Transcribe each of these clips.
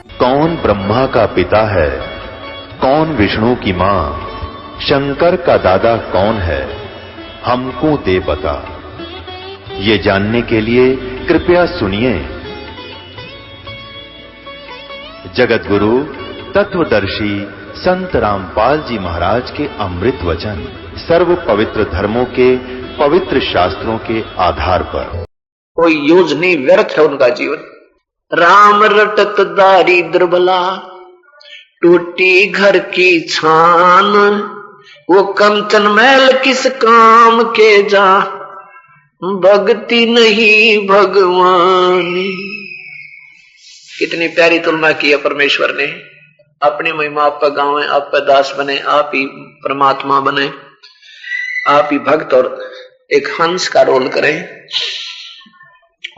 कौन ब्रह्मा का पिता है, कौन विष्णु की मां, शंकर का दादा कौन है, हमको दे बता। ये जानने के लिए कृपया सुनिए जगत गुरु तत्वदर्शी संत रामपाल जी महाराज के अमृत वचन सर्व पवित्र धर्मों के पवित्र शास्त्रों के आधार पर। कोई यूज नहीं, व्यर्थ है उनका जीवन। राम रटत दारिद्र भला, टूटी घर की छान, वो कंचन महल किस काम के जा, भक्ति नहीं भगवान। कितनी प्यारी तुलना की है परमेश्वर ने। अपनी महिमा आप पर गावें, आप पर दास बने, आप ही परमात्मा बने, आप ही भक्त और एक हंस का रोल करें,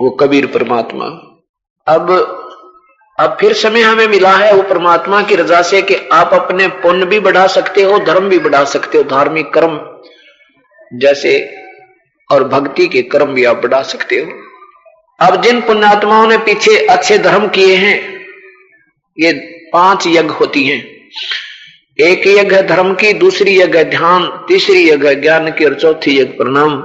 वो कबीर परमात्मा। अब फिर समय हमें मिला है वो परमात्मा की रजा से कि आप अपने पुण्य भी बढ़ा सकते हो, धर्म भी बढ़ा सकते हो, धार्मिक कर्म जैसे और भक्ति के कर्म भी आप बढ़ा सकते हो। अब जिन पुण्यात्माओं ने पीछे अच्छे धर्म किए हैं, ये 5 यज्ञ होती हैं। एक यज्ञ है धर्म की, दूसरी यज्ञ है ध्यान, तीसरी यज्ञ है ज्ञान की और चौथी यज्ञ प्रणाम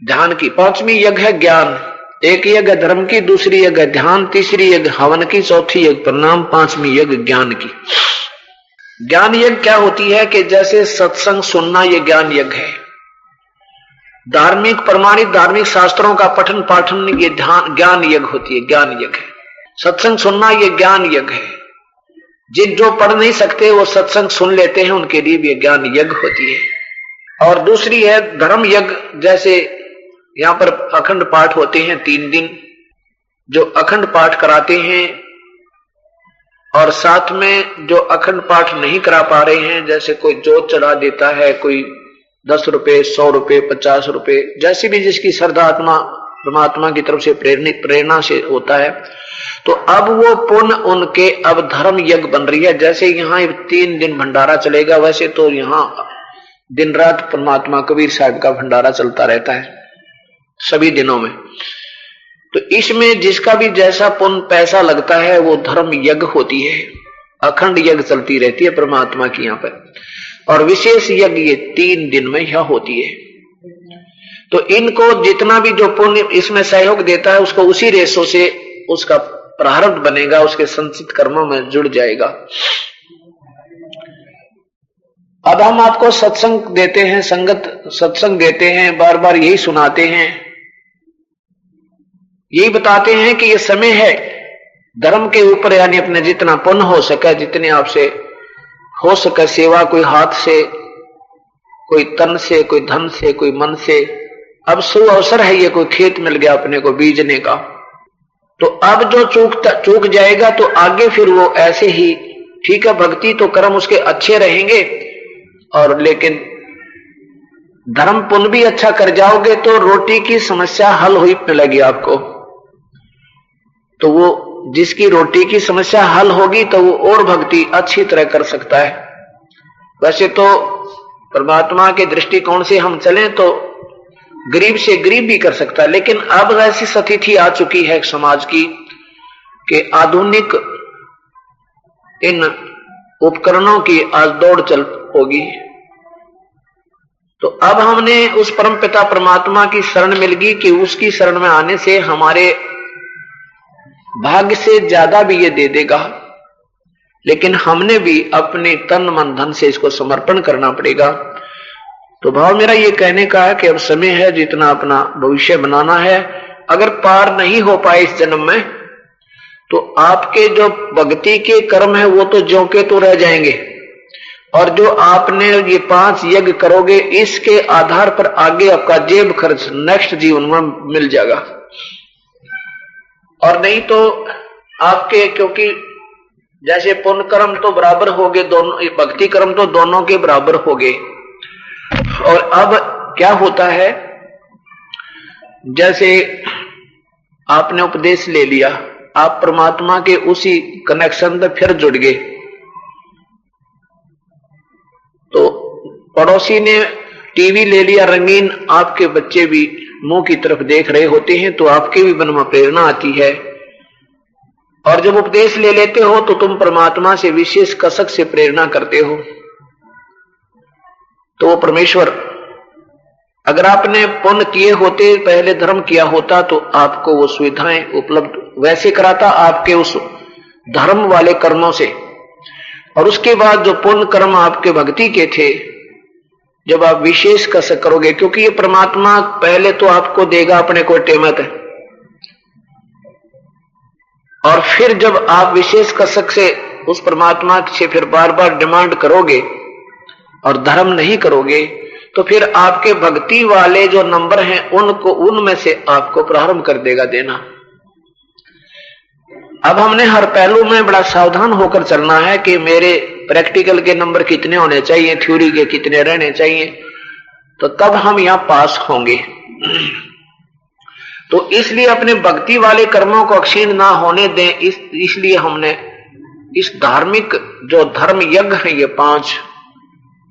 ध्यान की। 5वीं यज्ञ है ज्ञान। एक यज्ञ धर्म की, दूसरी यज्ञ ध्यान, तीसरी यज्ञ हवन की, चौथी यज्ञ प्रणाम, 5वीं यज्ञ ज्ञान की। ज्ञान यज्ञ क्या होती है कि जैसे सत्संग सुनना, ये ज्ञान यज्ञ है। धार्मिक प्रमाणित धार्मिक शास्त्रों का पठन पाठन, ये ज्ञान यज्ञ होती है, ज्ञान यज्ञ है। सत्संग सुनना ये ज्ञान यज्ञ है। जिन जो पढ़ नहीं सकते वो सत्संग सुन लेते हैं, उनके लिए भी ज्ञान यज्ञ होती है। और दूसरी है धर्म यज्ञ। जैसे यहां पर अखंड पाठ होते हैं 3 दिन, जो अखंड पाठ कराते हैं, और साथ में जो अखंड पाठ नहीं करा पा रहे हैं, जैसे कोई जोत चढ़ा देता है, कोई 10 रुपए, 100 रुपए, 50 रुपए, जैसी भी जिसकी श्रद्धा आत्मा परमात्मा की तरफ से प्रेरणा से होता है, तो अब वो पुण्य उनके अब धर्म यज्ञ बन रही है। जैसे यहाँ 3 दिन भंडारा चलेगा, वैसे तो यहाँ दिन रात परमात्मा कबीर साहब का भंडारा चलता रहता है सभी दिनों में। तो इसमें जिसका भी जैसा पुण्य पैसा लगता है वो धर्म यज्ञ होती है। अखंड यज्ञ चलती रहती है परमात्मा की यहाँ पर, और विशेष यज्ञ ये 3 दिन में यह होती है। तो इनको जितना भी जो पुण्य इसमें सहयोग देता है, उसको उसी रेशों से उसका प्रारब्ध बनेगा, उसके संचित कर्मों में जुड़ जाएगा। अब हम आपको सत्संग देते हैं, संगत सत्संग देते हैं, बार बार यही सुनाते हैं, यही बताते हैं कि ये समय है धर्म के ऊपर, यानी अपने जितना पुण्य हो सके, जितने आपसे हो सके सेवा, कोई हाथ से, कोई तन से, कोई धन से, कोई मन से। अब शुभ अवसर है ये, कोई खेत मिल गया अपने को बीजने का, तो अब जो चूक जाएगा तो आगे फिर वो ऐसे ही ठीक है, भक्ति तो कर्म उसके अच्छे रहेंगे, और लेकिन धर्म पुण्य भी अच्छा कर जाओगे तो रोटी की समस्या हल हुई मिलेगी आपको। तो वो जिसकी रोटी की समस्या हल होगी तो वो और भक्ति अच्छी तरह कर सकता है। वैसे तो परमात्मा के दृष्टिकोण से हम चलें तो गरीब से गरीब भी कर सकता है, लेकिन अब ऐसी स्थिति आ चुकी है समाज की कि आधुनिक इन उपकरणों की आज दौड़ चल होगी। तो अब हमने उस परमपिता परमात्मा की शरण मिल गई कि उसकी शरण में आने से हमारे भाग्य से ज्यादा भी ये दे देगा, लेकिन हमने भी अपने तन मन धन से इसको समर्पण करना पड़ेगा। तो भाव मेरा ये कहने का है कि अब समय है जितना अपना भविष्य बनाना है। अगर पार नहीं हो पाए इस जन्म में, तो आपके जो भक्ति के कर्म है वो तो ज्यों के तो रह जाएंगे, और जो आपने ये 5 यज्ञ करोगे इसके आधार पर आगे आपका जेब खर्च नेक्स्ट जीवन में मिल जाएगा। और नहीं तो आपके, क्योंकि जैसे पुण्य कर्म तो बराबर हो गए दोनों, भक्ति कर्म तो दोनों के बराबर हो गए। और अब क्या होता है, जैसे आपने उपदेश ले लिया, आप परमात्मा के उसी कनेक्शन में फिर जुड़ गए, तो पड़ोसी ने टीवी ले लिया रंगीन, आपके बच्चे भी मुंह की तरफ देख रहे होते हैं, तो आपके भी मन में प्रेरणा आती है, और जब उपदेश ले लेते हो तो तुम परमात्मा से विशेष कसक से प्रेरणा करते हो। तो वो परमेश्वर, अगर आपने पुण्य किए होते, पहले धर्म किया होता, तो आपको वो सुविधाएं उपलब्ध वैसे कराता आपके उस धर्म वाले कर्मों से। और उसके बाद जो पुण्य कर्म आपके भक्ति के थे, जब आप विशेष कसक करोगे, क्योंकि ये परमात्मा पहले तो आपको देगा अपने को टेमत है, और फिर जब आप विशेष कसक से उस परमात्मा से फिर बार बार डिमांड करोगे और धर्म नहीं करोगे, तो फिर आपके भक्ति वाले जो नंबर हैं उनको, उनमें से आपको प्रारंभ कर देगा देना। अब हमने हर पहलू में बड़ा सावधान होकर चलना है कि मेरे प्रैक्टिकल के नंबर कितने होने चाहिए, थ्योरी के कितने रहने चाहिए, तो तब हम यहां पास होंगे। तो इसलिए अपने भक्ति वाले कर्मों को क्षीण ना होने दें, इसलिए हमने इस धार्मिक जो धर्म यज्ञ है ये 5,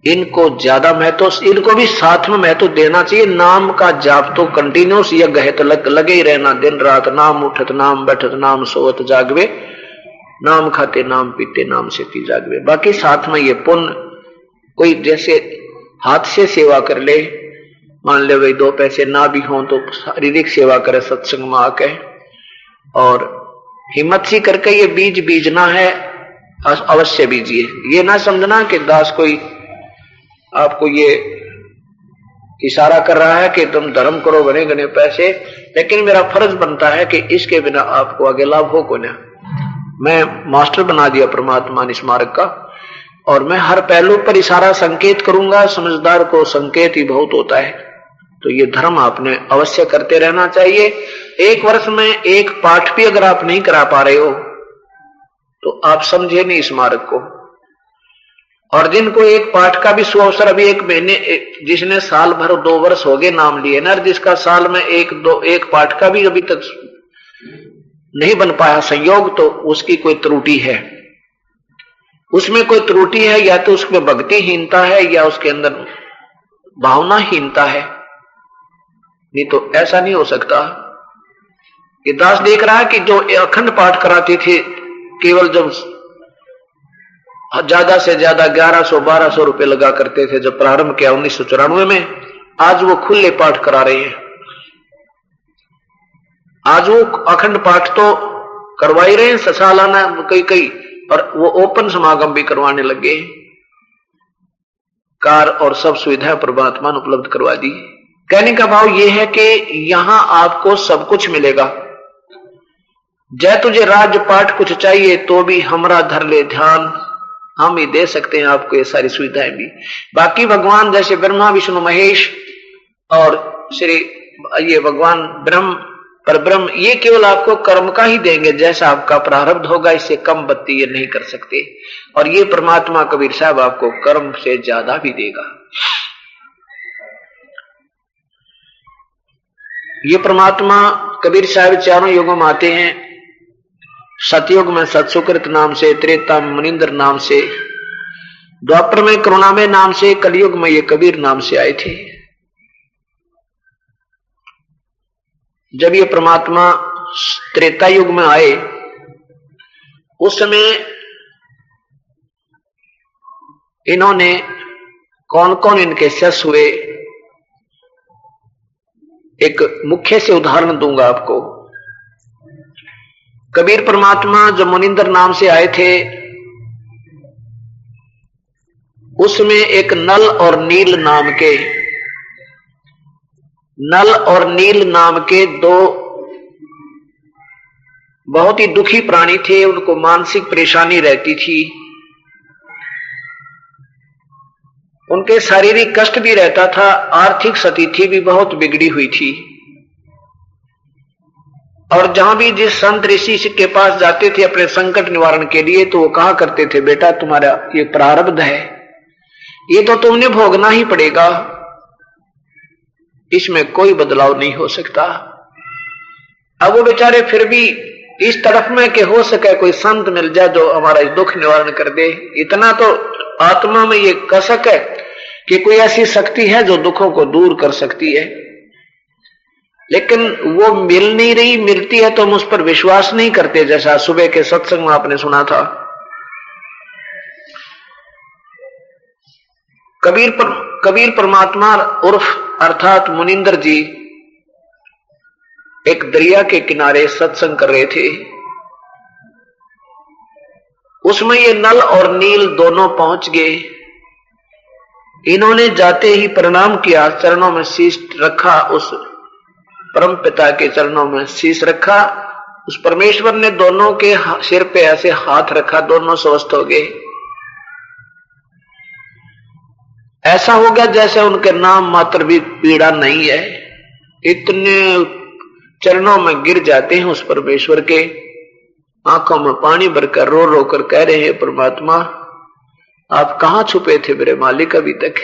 इनको ज्यादा महत्व, इनको भी साथ में महत्व देना चाहिए। नाम का जाप तो कंटिन्यूस यज्ञ है, तो लगे ही रहना दिन रात। नाम उठत नाम बैठत नाम सोवत जागवे, नाम खाते नाम पीते नाम से पी जागवे। बाकी साथ में ये पुण्य, कोई जैसे हाथ से सेवा कर ले, मान ले भाई 2 पैसे ना भी हों तो शारीरिक सेवा करे सत्संग में आके, और हिम्मत सी करके ये बीज बीजना है, अवश्य बीजिए। ये ना समझना कि दास कोई आपको ये इशारा कर रहा है कि तुम धर्म करो, बने गने पैसे, लेकिन मेरा फर्ज बनता है कि इसके बिना आपको आगे लाभ हो को ना। मैं मास्टर बना दिया परमात्मा ने स्मारक का, और मैं हर पहलू पर इशारा संकेत करूंगा। समझदार को संकेत ही बहुत होता है। तो ये धर्म आपने अवश्य करते रहना चाहिए। 1 वर्ष में 1 पाठ भी अगर आप नहीं करा पा रहे हो तो आप समझे नहीं स्मारक को। और जिनको 1 पाठ का भी सुअवसर, अभी 1 महीने, जिसने साल भर 2 वर्ष हो गए नाम लिए ना, जिसका साल में 1 पाठ का भी अभी तक नहीं बन पाया संयोग, तो उसकी कोई त्रुटि है, उसमें कोई त्रुटि है। या तो उसमें भक्तिहीनता है या उसके अंदर भावनाहीनता है, नहीं तो ऐसा नहीं हो सकता। ये दास देख रहा है कि जो अखंड पाठ कराते थे, केवल जब ज्यादा से ज्यादा 1100-1200 रुपए लगा करते थे जब प्रारंभ किया 1994 में, आज वो खुले पाठ करा रहे हैं। आज वो अखंड पाठ तो करवा ही रहे हैं, सालाना कई, और वो ओपन समागम भी करवाने लगे। कार और सब सुविधाएं परमात्मा ने उपलब्ध करवा दी। कहने का भाव ये है कि यहां आपको सब कुछ मिलेगा। जय तुझे राज्य पाठ कुछ चाहिए तो भी हमरा धर ले ध्यान, हम ही दे सकते हैं आपको ये सारी सुविधाएं भी। बाकी भगवान जैसे ब्रह्मा विष्णु महेश और श्री ये भगवान ब्रह्म पर ब्रह्म, ये केवल आपको कर्म का ही देंगे, जैसा आपका प्रारब्ध होगा, इससे कम बत्ती ये नहीं कर सकते। और ये परमात्मा कबीर साहब आपको कर्म से ज्यादा भी देगा। ये परमात्मा कबीर साहब चारों युगों में आते हैं। सतयुग में सत्सुकृत नाम से, त्रेता में मुनिंदर नाम से, द्वापर में करुणामय नाम से, कलयुग में ये कबीर नाम से आए थे। जब ये परमात्मा त्रेता युग में आए, उस समय इन्होंने कौन कौन इनके शिष्य हुए, एक मुख्य से उदाहरण दूंगा आपको। कबीर परमात्मा जब मुनिंदर नाम से आए थे, उसमें एक नल और नील नाम के 2 बहुत ही दुखी प्राणी थे। उनको मानसिक परेशानी रहती थी, उनके शारीरिक कष्ट भी रहता था, आर्थिक स्थिति भी बहुत बिगड़ी हुई थी। और जहां भी जिस संत ऋषि के पास जाते थे अपने संकट निवारण के लिए, तो वो कहा करते थे, बेटा तुम्हारा ये प्रारब्ध है, ये तो तुमने भोगना ही पड़ेगा, इसमें कोई बदलाव नहीं हो सकता। अब वो बेचारे फिर भी इस तरफ में कि हो सके कोई संत मिल जाए जो हमारा दुख निवारण कर दे। इतना तो आत्मा में ये कसक है कि कोई ऐसी शक्ति है जो दुखों को दूर कर सकती है। लेकिन वो मिल नहीं रही, मिलती है तो हम उस पर विश्वास नहीं करते। जैसा सुबह के सत्संग में आपने सुना था, कबीर परमात्मा उर्फ अर्थात मुनिंदर जी एक दरिया के किनारे सत्संग कर रहे थे। उसमें ये नल और नील दोनों पहुंच गए। इन्होंने जाते ही प्रणाम किया, चरणों में शीश रखा, उस परम पिता के चरणों में शीश रखा। उस परमेश्वर ने दोनों के सिर पे ऐसे हाथ रखा, दोनों स्वस्थ हो गए। ऐसा हो गया जैसे उनके नाम मात्र भी पीड़ा नहीं है। इतने चरणों में गिर जाते हैं उस परमेश्वर के, आंखों में पानी भरकर रो रो कर कह रहे हैं, परमात्मा आप कहां छुपे थे मेरे मालिक अभी तक?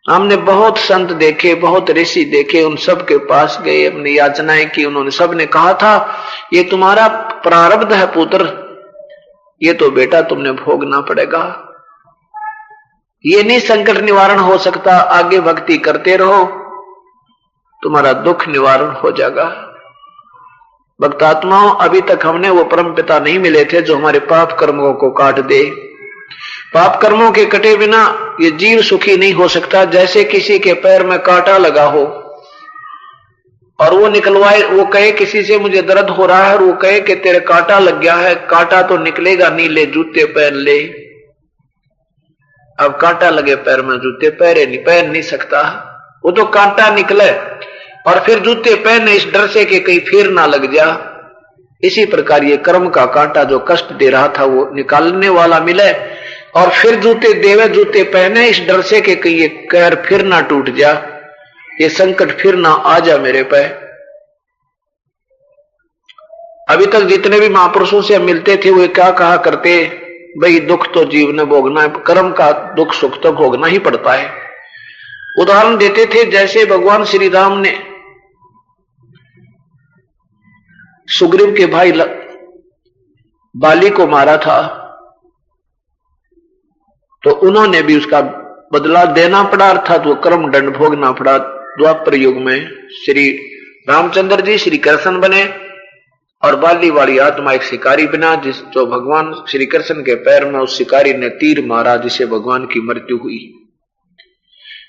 हमने बहुत संत देखे, बहुत ऋषि देखे, उन सब के पास गए, अपनी याचनाएं की। उन्होंने सब ने कहा था ये तुम्हारा प्रारब्ध है पुत्र, ये तो बेटा तुमने भोगना पड़ेगा, ये नहीं संकट निवारण हो सकता, आगे भक्ति करते रहो तुम्हारा दुख निवारण हो जाएगा। भक्तात्माओं, अभी तक हमने वो परम पिता नहीं मिले थे जो हमारे पाप कर्मों को काट दे। पाप कर्मों के कटे बिना ये जीव सुखी नहीं हो सकता। जैसे किसी के पैर में कांटा लगा हो और वो निकलवाए, वो कहे किसी से मुझे दर्द हो रहा है और वो कहे कि तेरे कांटा लग गया है, कांटा तो निकलेगा नहीं, ले जूते पहन ले। अब कांटा लगे पैर में, जूते पहन नहीं सकता, वो तो कांटा निकले और फिर जूते पहने इस डर से कि कहीं फिर ना लग जा। इसी प्रकार ये कर्म का कांटा जो कष्ट दे रहा था वो निकालने वाला मिले और फिर जूते देवे, जूते पहने इस डर से कि कहीं ये पैर फिर ना टूट जा, ये संकट फिर ना आ जा मेरे पे। अभी तक जितने भी महापुरुषों से मिलते थे वो क्या कहा करते, भाई दुख तो जीव ने भोगना है, कर्म का दुख सुख तो भोगना ही पड़ता है। उदाहरण देते थे जैसे भगवान श्री राम ने सुग्रीव के भाई बाली को मारा था तो उन्होंने भी उसका बदला देना पड़ा, अर्थात वो कर्म दंड भोगना पड़ा। द्वापर युग में श्री रामचंद्र जी श्री कृष्ण बने और बाली वाली आत्मा एक शिकारी बना, जो भगवान श्री कृष्ण के पैर में उस शिकारी ने तीर मारा, जिसे भगवान की मृत्यु हुई,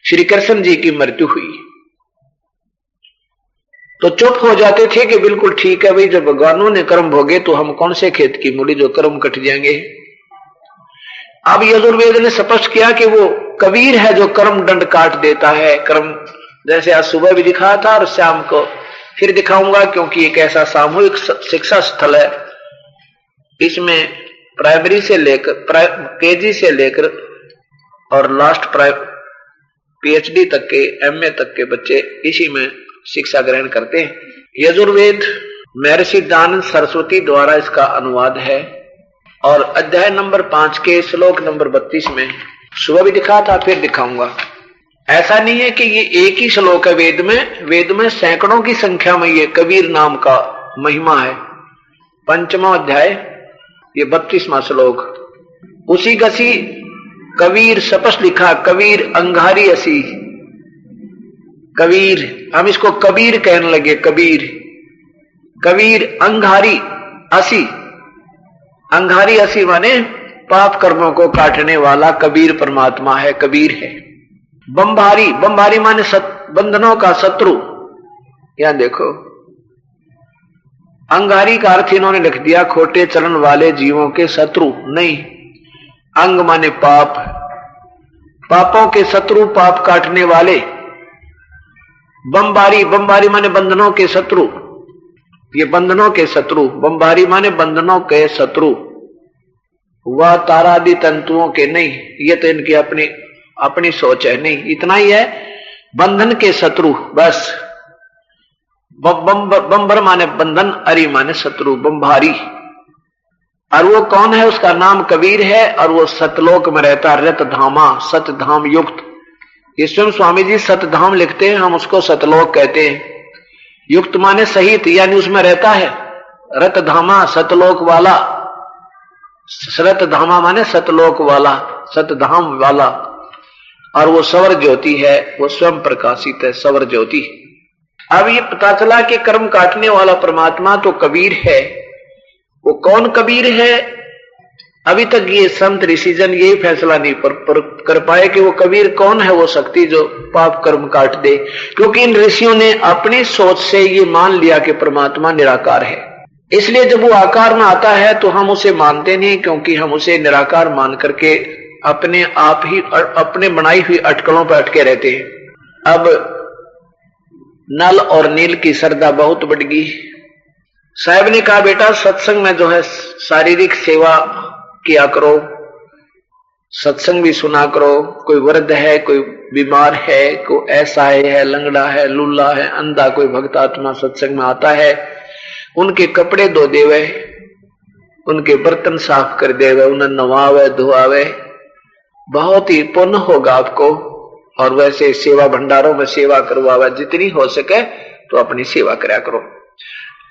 श्री कृष्ण जी की मृत्यु हुई। तो चुप हो जाते थे कि बिल्कुल ठीक है भाई, जब भगवानों ने कर्म भोगे तो हम कौन से खेत की मूली जो कर्म कट जाएंगे। अब यजुर्वेद ने स्पष्ट किया कि वो कबीर है जो कर्म दंड काट देता है। कर्म जैसे आज सुबह भी दिखाया था और शाम को फिर दिखाऊंगा, क्योंकि एक ऐसा सामूहिक शिक्षा स्थल है, इसमें प्राइमरी से लेकर केजी से लेकर और लास्ट पीएचडी तक के, एमए तक के बच्चे इसी में शिक्षा ग्रहण करते हैं। यजुर्वेद महर्षि दयानंद सरस्वती द्वारा इसका अनुवाद है और अध्याय नंबर 5 के श्लोक नंबर 32 में सुबह भी दिखा था, फिर दिखाऊंगा। ऐसा नहीं है कि ये एक ही श्लोक है वेद में सैकड़ों की संख्या में ये कबीर नाम का महिमा है। 5वां अध्याय ये 32वां श्लोक, उसी गसी कबीर स्पष्ट लिखा, कबीर अंगारी असी। कबीर, हम इसको कबीर कहने लगे, कबीर अंगारी असी। अंगारी असी माने पाप कर्मों को काटने वाला कबीर परमात्मा है, कबीर है। बंभारी माने बंधनों का शत्रु। यहां देखो, अंगारी का अर्थ इन्होंने लिख दिया खोटे चलन वाले जीवों के शत्रु नहीं। अंग माने पाप, पापों के शत्रु, पाप काटने वाले। बंभारी माने बंधनों के शत्रु, ये बंधनों के शत्रु। बंभारी माने बंधनों के शत्रु, वह तारादि तंतुओं के नहीं, ये तो इनकी अपनी सोच है, नहीं इतना ही है, बंधन के शत्रु बस। बंबर माने बंधन, अरि माने शत्रु, बंभारी। और वो कौन है? उसका नाम कबीर है और वो सतलोक में रहता, रतधामा, सतधाम युक्त। ये स्वयं स्वामी जी सतधाम लिखते हैं, हम उसको सतलोक कहते हैं। युक्त माने सहित, यानी उसमें रहता है। रतधामा सतलोक वाला, रतधामा माने सतलोक वाला, सतधाम वाला। और वो सवर ज्योति है, वो स्वयं प्रकाशित है, सवर ज्योति। अब ये पता चला कि कर्म काटने वाला परमात्मा तो कबीर है। वो कौन कबीर है? अभी तक ये संत ऋषिजन ये फैसला नहीं कर पाए कि वो कबीर कौन है, वो शक्ति जो पाप कर्म काट दे। क्योंकि इन ऋषियों ने अपनी सोच से ये मान लिया कि परमात्मा निराकार है, इसलिए जब वो आकार में आता है तो हम उसे मानते नहीं, क्योंकि हम उसे निराकार मान करके अपने आप ही अपने बनाई हुई अटकलों पर अटके रहते हैं। अब नल और नील की श्रद्धा बहुत बढ़ गई। साहब ने कहा बेटा सत्संग में जो है शारीरिक सेवा किया करो, सत्संग भी सुना करो। कोई वृद्ध है, कोई बीमार है, कोई ऐसा है, लंगड़ा है, लूला है, अंधा कोई भक्त आत्मा सत्संग में आता है, उनके कपड़े धो देवे, उनके बर्तन साफ कर देवे, उन्हें नवावे धुआवे, बहुत ही पुण्य होगा आपको। और वैसे सेवा भंडारों में सेवा करवावे, जितनी हो सके तो अपनी सेवा करा करो।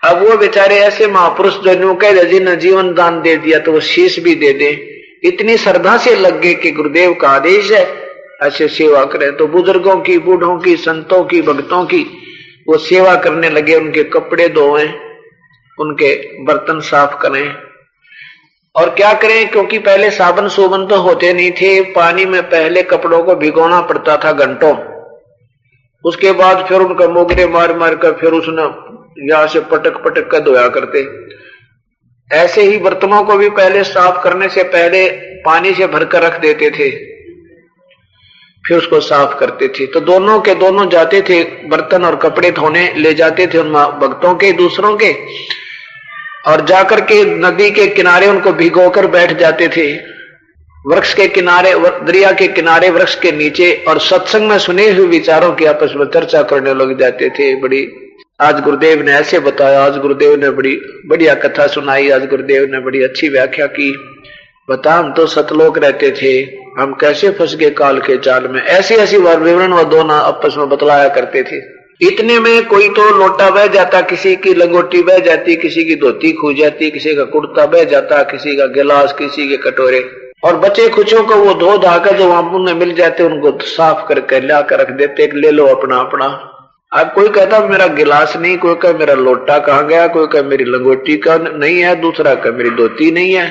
अब वो बेचारे ऐसे महापुरुष जो कह जिन्हें जीवन दान दे दिया तो वो शीश भी दे दे, इतनी श्रद्धा से लग गए कि गुरुदेव का आदेश है ऐसे सेवा करें। तो बुजुर्गों की, बूढ़ों की, संतों की, भक्तों की वो सेवा करने लगे, उनके कपड़े धोएं, उनके बर्तन साफ करें। और क्या करें, क्योंकि पहले साबुन सोबन तो होते नहीं थे, पानी में पहले कपड़ों को भिगोना पड़ता था घंटों, उसके बाद फिर उनका मोगरे मार मार कर फिर उसने यहां से पटक पटक कर धोया करते। ऐसे ही बर्तनों को भी पहले साफ करने से पहले पानी से भरकर रख देते थे, फिर उसको साफ करते थे। तो दोनों के दोनों जाते थे बर्तन और कपड़े धोने, ले जाते थे उन भक्तों के, दूसरों के, और जाकर के नदी के किनारे उनको भिगोकर बैठ जाते थे, वृक्ष के किनारे, दरिया के किनारे, वृक्ष के नीचे, और सत्संग में सुने हुए विचारों की आपस में चर्चा करने लग जाते थे। बड़ी आज गुरुदेव ने ऐसे बताया, आज गुरुदेव ने बड़ी बढ़िया कथा सुनाई, आज गुरुदेव ने बड़ी अच्छी व्याख्या की, बता हम तो सतलोक रहते थे, हम कैसे फंस गए काल के जाल में। ऐसी ऐसी विवरण व दोना आपस में बतलाया करते थे। इतने में कोई तो लोटा बह जाता, किसी की लंगोटी बह जाती, किसी की धोती खो जाती, किसी का कुर्ता बह जाता, किसी का गिलास, किसी के कटोरे, और बचे खुचों को वो धो धाकर जो वहां में मिल जाते उनको साफ करके ला कर रख देते, ले लो अपना अपना। अब कोई कहता मेरा गिलास नहीं, कोई कह मेरा लोटा कहाँ गया, कोई कह मेरी लंगोटी का नहीं है, दूसरा कह मेरी धोती नहीं है,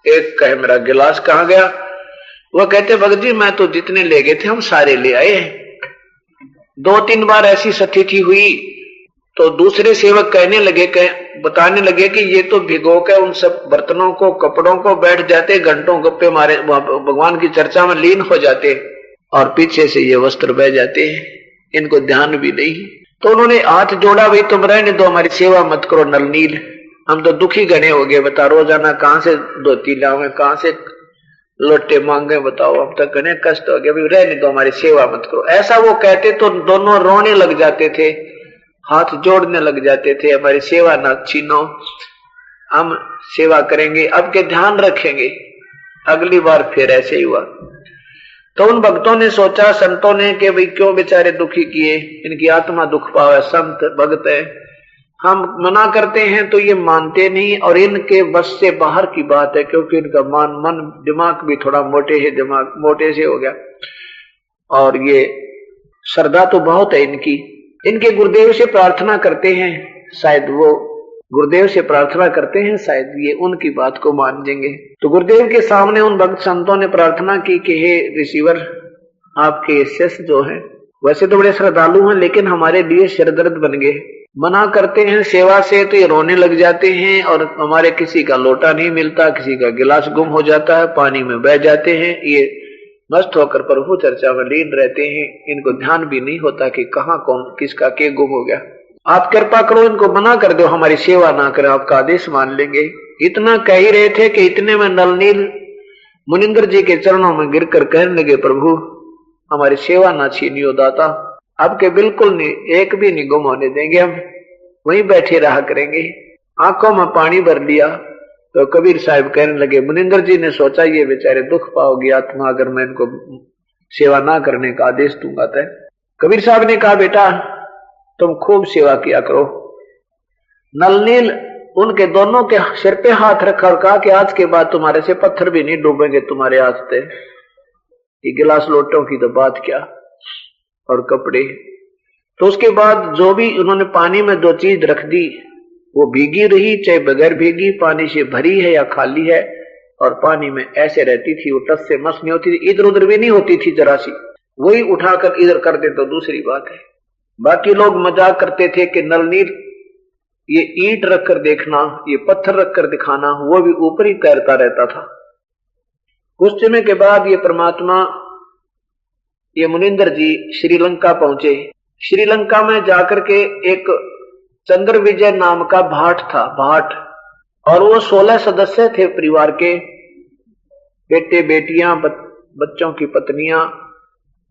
एक कहे मेरा गिलास कहाँ गया। वो कहते भगत जी मैं तो जितने ले गए थे हम सारे ले आए। 2-3 बार ऐसी स्थिति हुई तो दूसरे सेवक कहने लगे, बताने लगे कि ये तो भिगो के उन सब बर्तनों को, कपड़ों को बैठ जाते, घंटों गप्पे मारे भगवान की चर्चा में लीन हो जाते, और पीछे से ये वस्त्र बह जाते हैं, इनको ध्यान भी नहीं। तो उन्होंने हाथ जोड़ा, भाई तुम रहने दो, हमारी सेवा मत करो नलनील, हम तो दुखी गने हो गए, बता रोजाना कहां से धोती लावे, कहां से लोटे मांगे, बताओ अब तक गने कष्ट हो गया, रहने दो हमारी सेवा मत करो। ऐसा वो कहते तो दोनों रोने लग जाते थे, हाथ जोड़ने लग जाते थे, हमारी सेवा ना छीनो, हम सेवा करेंगे, अब के ध्यान रखेंगे। अगली बार फिर ऐसे ही हुआ। तो उन भक्तों ने सोचा, संतों ने, कि भाई क्यों बेचारे दुखी किए, इनकी आत्मा दुख पावे, संत भक्त है, हम मना करते हैं तो ये मानते नहीं, और इनके बस से बाहर की बात है, क्योंकि इनका मन दिमाग भी थोड़ा दिमाग मोटे से हो गया, और ये श्रद्धा तो बहुत है इनकी। इनके गुरुदेव से प्रार्थना करते हैं, शायद वो गुरुदेव से प्रार्थना करते हैं, शायद ये उनकी बात को मान जाएंगे। तो गुरुदेव के सामने उन भक्त संतों ने प्रार्थना की कि हे रिसीवर, आपके शिष्य जो हैं वैसे तो बड़े श्रद्धालु हैं, लेकिन हमारे लिए सिरदर्द बन गए, मना करते हैं सेवा से तो ये रोने लग जाते हैं, और हमारे किसी का लोटा नहीं मिलता, किसी का गिलास गुम हो जाता है, पानी में बह जाते हैं, ये मस्त होकर प्रभु चर्चा में लीन रहते हैं, इनको ध्यान भी नहीं होता कि कहाँ कौन किसका के गुम हो गया। आप कृपा करो, इनको मना कर दो, हमारी सेवा ना करें, आपका आदेश मान लेंगे। इतना कह ही रहे थे कि इतने में नलनील मुनिंदर जी के चरणों में गिरकर कहने लगे, प्रभु हमारी सेवा ना छीनियो दाता, अब के बिल्कुल नहीं, एक भी नहीं गुम होने देंगे, हम वहीं बैठे रहा करेंगे। आंखों में पानी भर लिया तो कबीर साहब कहने लगे, मुनिंदर जी ने सोचा ये बेचारे दुख पाओगी आत्मा अगर मैं इनको सेवा ना करने का आदेश दूंगा। तो कबीर साहब ने कहा, बेटा तुम खूब सेवा किया करो। नलनील उनके दोनों के सिर पे हाथ रखा और कहा कि आज के बाद तुम्हारे से पत्थर भी नहीं डूबेंगे तुम्हारे हाथ पे, ये गिलास लोटों की तो बात क्या, और कपड़े। तो उसके बाद जो भी उन्होंने पानी में दो चीज रख दी वो भीगी रही, चाहे बगैर भीगी, पानी से भरी है या खाली है, और पानी में ऐसे रहती थी, वो टस से मस नहीं होती थी, इधर उधर भी नहीं होती थी जरा सी। वही उठाकर इधर कर दे तो दूसरी बात है। बाकी लोग मजाक करते थे कि नलनीर ये ईंट रखकर देखना, ये पत्थर रखकर दिखाना, वो भी ऊपर ही तैरता रहता था। कुछ समय के बाद ये परमात्मा, ये मुनिंदर जी श्रीलंका पहुंचे। श्रीलंका में जाकर के एक चंद्र विजय नाम का भाट था, भाट, और वो 16 सदस्य थे परिवार के, बेटे बेटियां, बच्चों की पत्नियां।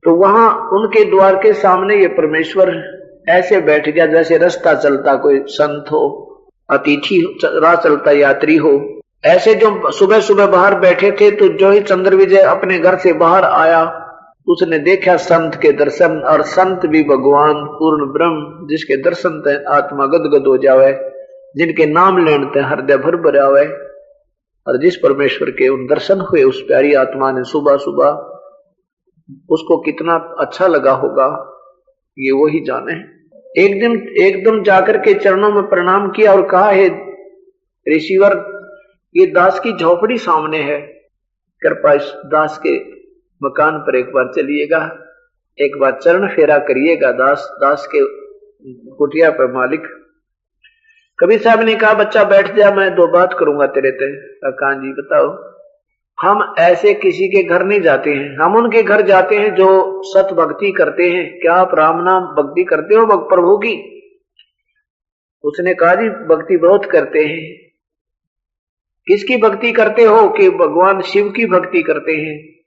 तो वहां उनके द्वार के सामने ये परमेश्वर ऐसे बैठ गया जैसे रास्ता चलता कोई संत हो, अतिथि राह चलता यात्री हो। ऐसे जो सुबह सुबह बाहर बैठे थे, तो जो ही चंद्र विजय अपने घर से बाहर आया, उसने देखा संत के दर्शन, और संत भी भगवान पूर्ण ब्रह्म, जिसके दर्शन ते आत्मा गदगद हो जावे, जिनके नाम लेने ते हृदय भर भरावे। और जिस परमेश्वर के उन दर्शन हुए उस प्यारी आत्मा ने सुबह सुबह, उसको कितना अच्छा लगा होगा ये वही जाने। एकदम जाकर के चरणों में प्रणाम किया और कहा, हे ऋषिवर, ये दास की झोपड़ी सामने है, कृपया इस दास के मकान पर एक बार चलिएगा, एक बार चरण फेरा करिएगा दास के कुटिया पर मालिक। कबीर साहब ने कहा, बच्चा बैठ जा, मैं दो बात करूंगा तेरे ते। कहा जी बताओ। हम ऐसे किसी के घर नहीं जाते हैं, हम उनके घर जाते हैं जो सत भक्ति करते हैं। क्या आप राम नाम भक्ति करते हो प्रभु की? उसने कहा जी भक्ति बहुत करते हैं। किसकी भक्ति करते हो? कि भगवान शिव की भक्ति करते हैं।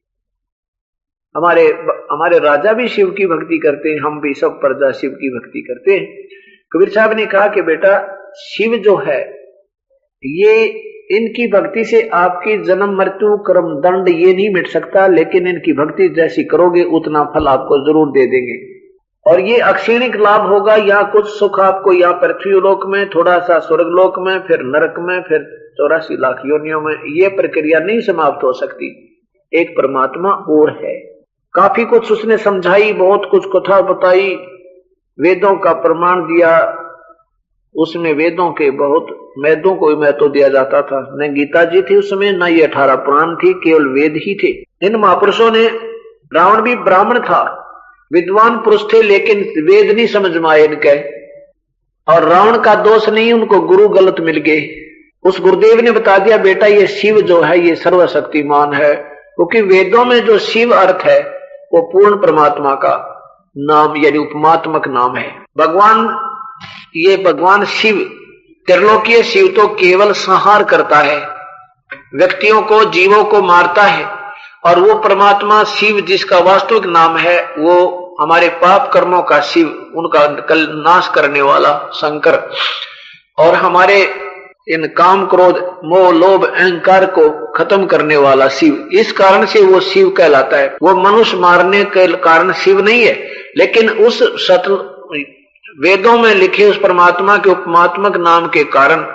हमारे राजा भी शिव की भक्ति करते हैं, हम भी सब प्रजा शिव की भक्ति करते हैं। कबीर साहब ने कहा कि बेटा, शिव जो है ये, इनकी भक्ति से आपकी जन्म मृत्यु कर्म दंड ये नहीं मिट सकता, लेकिन इनकी भक्ति जैसी करोगे उतना फल आपको जरूर दे देंगे। और ये अक्षीणिक लाभ होगा, यहाँ कुछ सुख आपको यहाँ पृथ्वी लोक में, थोड़ा सा स्वर्ग लोक में, फिर नरक में, फिर 84 लाख योनियों में। ये प्रक्रिया नहीं समाप्त हो सकती। एक परमात्मा और है, काफी कुछ उसने समझाई, बहुत कुछ कथा बताई, वेदों का प्रमाण दिया। उसमें वेदों के बहुत वेदों को महत्व दिया जाता था। न गीता जी थी उसमें, न ये 18 पुराण थी, केवल वेद ही थे। इन महापुरुषों ने, रावण भी ब्राह्मण था, विद्वान पुरुष थे, लेकिन वेद नहीं समझ में आए इनके। और रावण का दोष नहीं, उनको गुरु गलत मिल गए। उस गुरुदेव ने बता दिया, बेटा ये शिव जो है ये सर्वशक्तिमान है, क्योंकि वेदों में जो शिव अर्थ है वो पूर्ण परमात्मा का नाम यानी उपमात्मक नाम है। भगवान शिव, त्रिलोकीय शिव तो केवल संहार करता है, व्यक्तियों को, जीवों को मारता है। और वो परमात्मा शिव जिसका वास्तविक नाम है वो हमारे पाप कर्मों का शिव, उनका कल नाश करने वाला शंकर, और हमारे इन काम क्रोध मोह लोभ अहंकार को खत्म करने वाला शिव। इस कारण से वो शिव कहलाता है। वो मनुष्य मारने के कारण शिव नहीं है, लेकिन उस वेदों में लिखे उस परमात्मा के उपमात्मक नाम के कारण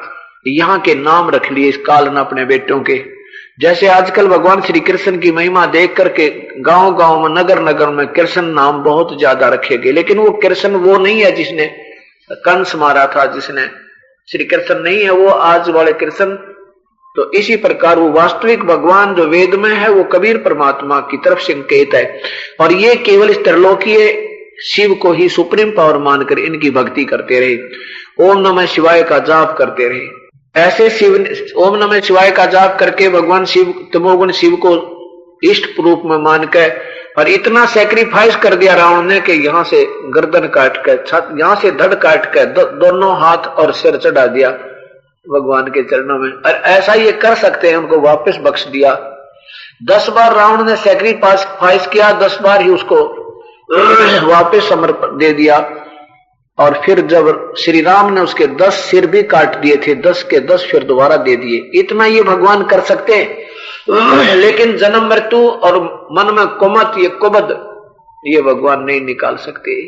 यहाँ के नाम रख लिए इस काल ने अपने बेटों के। जैसे आजकल भगवान श्री कृष्ण की महिमा देख करके गांव गांव में, नगर नगर में कृष्ण नाम बहुत ज्यादा रखे गए, लेकिन वो कृष्ण वो नहीं है जिसने कंस मारा था, जिसने श्री कृष्ण नहीं है वो आज वाले कृष्ण। तो इसी प्रकार वो वास्तविक भगवान जो वेद में है वो कबीर परमात्मा की तरफ से संकेत है। और ये केवल इस त्रिलोकीय शिव को ही सुप्रीम पावर मानकर इनकी भक्ति करते रहे। ओम नमः शिवाय का जाप करते रहे। ऐसे शिव, ओम नमः शिवाय का जाप करके भगवान शिव, तमोगुण शिव को इष्ट रूप में मानकर, और इतना सैक्रिफाइस कर दिया रावण ने कि यहां से गर्दन काट कर, यहां से धड़ काट कर दोनों हाथ और सिर चढ़ा दिया भगवान के चरणों में। और ऐसा ये कर सकते हैं, उनको वापस बख्श दिया। 10 बार रावण ने सैक्रिफाइस किया, 10 बार ही उसको वापस समर्पण दे दिया। और फिर जब श्री राम ने उसके 10 सिर भी काट दिए थे, 10 के 10 फिर दोबारा दे दिए। इतना ये भगवान कर सकते हैं, लेकिन जन्म मृत्यु और मन में कुमत, ये कुबद, ये भगवान नहीं निकाल सकते।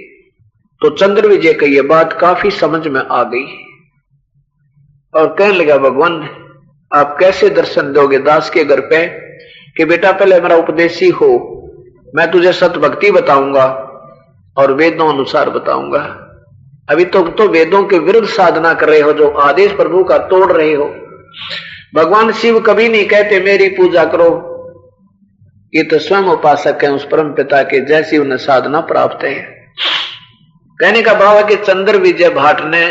तो चंद्र विजय का ये बात काफी समझ में आ गई और कहने लगा, भगवान आप कैसे दर्शन दोगे दास के घर पे? कि बेटा पहले मेरा उपदेशी हो, मैं तुझे सत भक्ति बताऊंगा और वेदों अनुसार बताऊंगा। अभी तो वेदों के विरुद्ध साधना कर रहे हो, जो आदेश प्रभु का तोड़ रहे हो। भगवान शिव कभी नहीं कहते मेरी पूजा करो, ये तो स्वयं उपासक हैं उस परम पिता के, जैसी उन्हें साधना प्राप्त है। कहने का भाव है कि चंद्र विजय भाट ने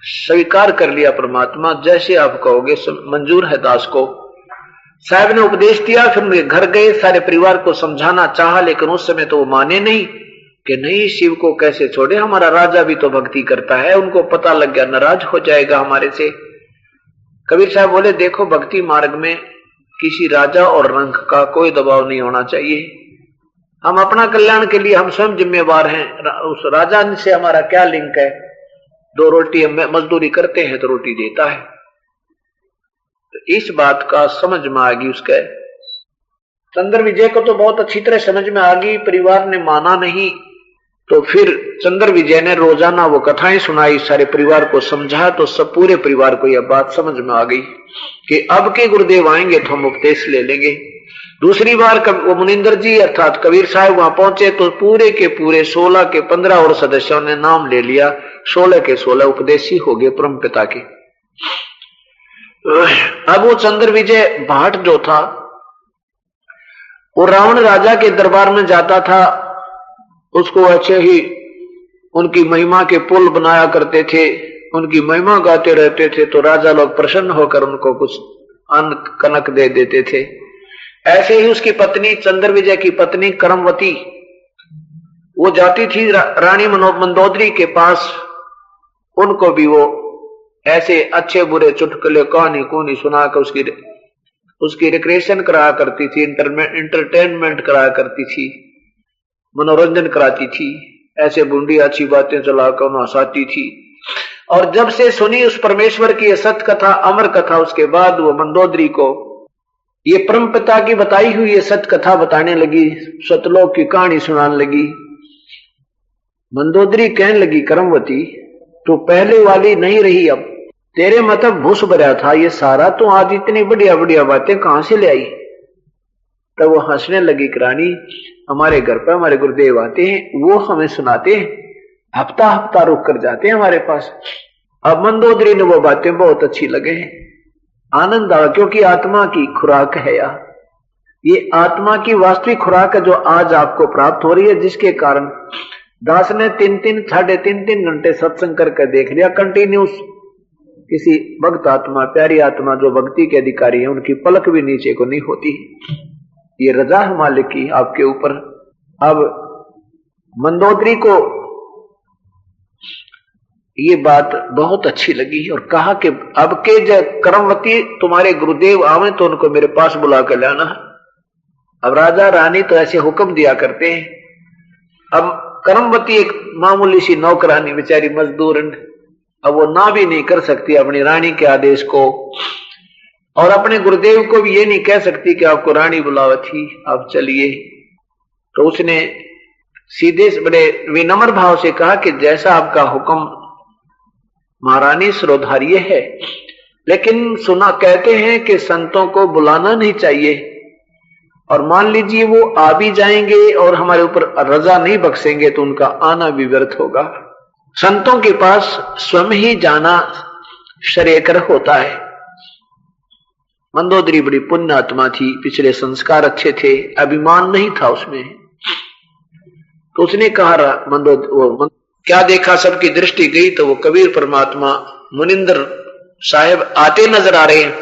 स्वीकार कर लिया परमात्मा, जैसे आप कहोगे मंजूर है दास को। साहब ने उपदेश दिया, फिर उनके घर गए, सारे परिवार को समझाना चाहा, लेकिन उस समय तो वो माने नहीं कि नहीं शिव को कैसे छोड़े, हमारा राजा भी तो भक्ति करता है। उनको पता लग गया नाराज हो जाएगा हमारे से। कबीर साहब बोले देखो भक्ति मार्ग में किसी राजा और रंग का कोई दबाव नहीं होना चाहिए। हम अपना कल्याण के लिए हम स्वयं जिम्मेवार हैं, उस राजा से हमारा क्या लिंक है। 2 रोटी हम मजदूरी करते हैं तो रोटी देता है। तो इस बात का समझ में आ गई उसके। चंद्र विजय को तो बहुत अच्छी तरह समझ में आ गई, परिवार ने माना नहीं। तो फिर चंद्र विजय ने रोजाना वो कथाएं सुनाई, सारे परिवार को समझाया, तो सब पूरे परिवार को यह बात समझ में आ गई कि अब के गुरुदेव आएंगे तो हम उपदेश ले लेंगे। दूसरी बार वो मुनिंदर जी अर्थात कबीर साहब वहां पहुंचे तो पूरे के पूरे 16 के 15 और सदस्यों ने नाम ले लिया। 16 के 16 उपदेशी हो गए परम पिता के। अब वो चंद्र विजय भाट जो था वो रावण राजा के दरबार में जाता था, उसको अच्छे ही उनकी महिमा के पुल बनाया करते थे, उनकी महिमा गाते रहते थे, तो राजा लोग प्रसन्न होकर उनको कुछ अन्न कनक दे देते थे। ऐसे ही उसकी पत्नी चंद्र विजय की पत्नी करमवती वो जाती थी रानी मंदोदरी के पास, उनको भी वो ऐसे अच्छे बुरे चुटकुले कहानी कूनी सुनाकर उसकी रिक्रिएशन कराया करती थी, इंटरटेनमेंट कराया करती थी, मनोरंजन कराती थी, ऐसे बूंदी अच्छी बातें चलाकर उन्हें हंसाती थी। और जब से सुनी उस परमेश्वर की ये सत्य कथा, अमर कथा, उसके बाद वो मंदोदरी को ये परम पिता की बताई हुई ये सत्य कथा बताने लगी, सतलोक की कहानी सुनाने लगी। मंदोदरी कहने लगी करमवती तो पहले वाली नहीं रही, अब तेरे मतलब भूस भरा था ये सारा, तो आज इतनी बढ़िया बढ़िया बातें कहां से ले आई। तब वो हंसने लगी, रानी हमारे घर पर हमारे गुरुदेव आते हैं, वो हमें सुनाते हैं, हफ्ता हफ्ता रुक कर जाते हैं हमारे पास। अब मंदोदरी ने वो बातें बहुत अच्छी लगे हैं, आनंद आ, क्योंकि आत्मा की खुराक है यार, ये आत्मा की वास्तविक खुराक है जो आज आपको प्राप्त हो रही है, जिसके कारण दास ने 3-3 साढ़े 3-3 घंटे सत्संग करके देख लिया कंटिन्यूस। किसी भक्त आत्मा, प्यारी आत्मा जो भक्ति के अधिकारी है, उनकी पलक भी नीचे को नहीं होती। ये रजा है मालिक की आपके ऊपर। अब मंदोदरी को ये बात बहुत अच्छी लगी और कहा कि अब के जब करमवती तुम्हारे गुरुदेव आवे तो उनको मेरे पास बुला कर लाना। अब राजा रानी तो ऐसे हुक्म दिया करते हैं। अब करमवती एक मामूली सी नौकरानी बेचारी मजदूर, अब वो ना भी नहीं कर सकती अपनी रानी के आदेश को, और अपने गुरुदेव को भी ये नहीं कह सकती कि आपको रानी बुलावा थी आप चलिए। तो उसने सीधे बड़े विनम्र भाव से कहा कि जैसा आपका हुक्म महारानी सिरोधार्य है, लेकिन सुना कहते हैं कि संतों को बुलाना नहीं चाहिए, और मान लीजिए वो आ भी जाएंगे और हमारे ऊपर रजा नहीं बख्शेंगे तो उनका आना भी व्यर्थ होगा। संतों के पास स्वयं ही जाना श्रेयकर होता है। मंदोदरी बड़ी पुण्य आत्मा थी, पिछले संस्कार अच्छे थे, अभिमान नहीं था उसमें। तो उसने कहा क्या देखा, सबकी दृष्टि गई तो वो कबीर परमात्मा मुनिंदर साहेब आते नजर आ रहे हैं,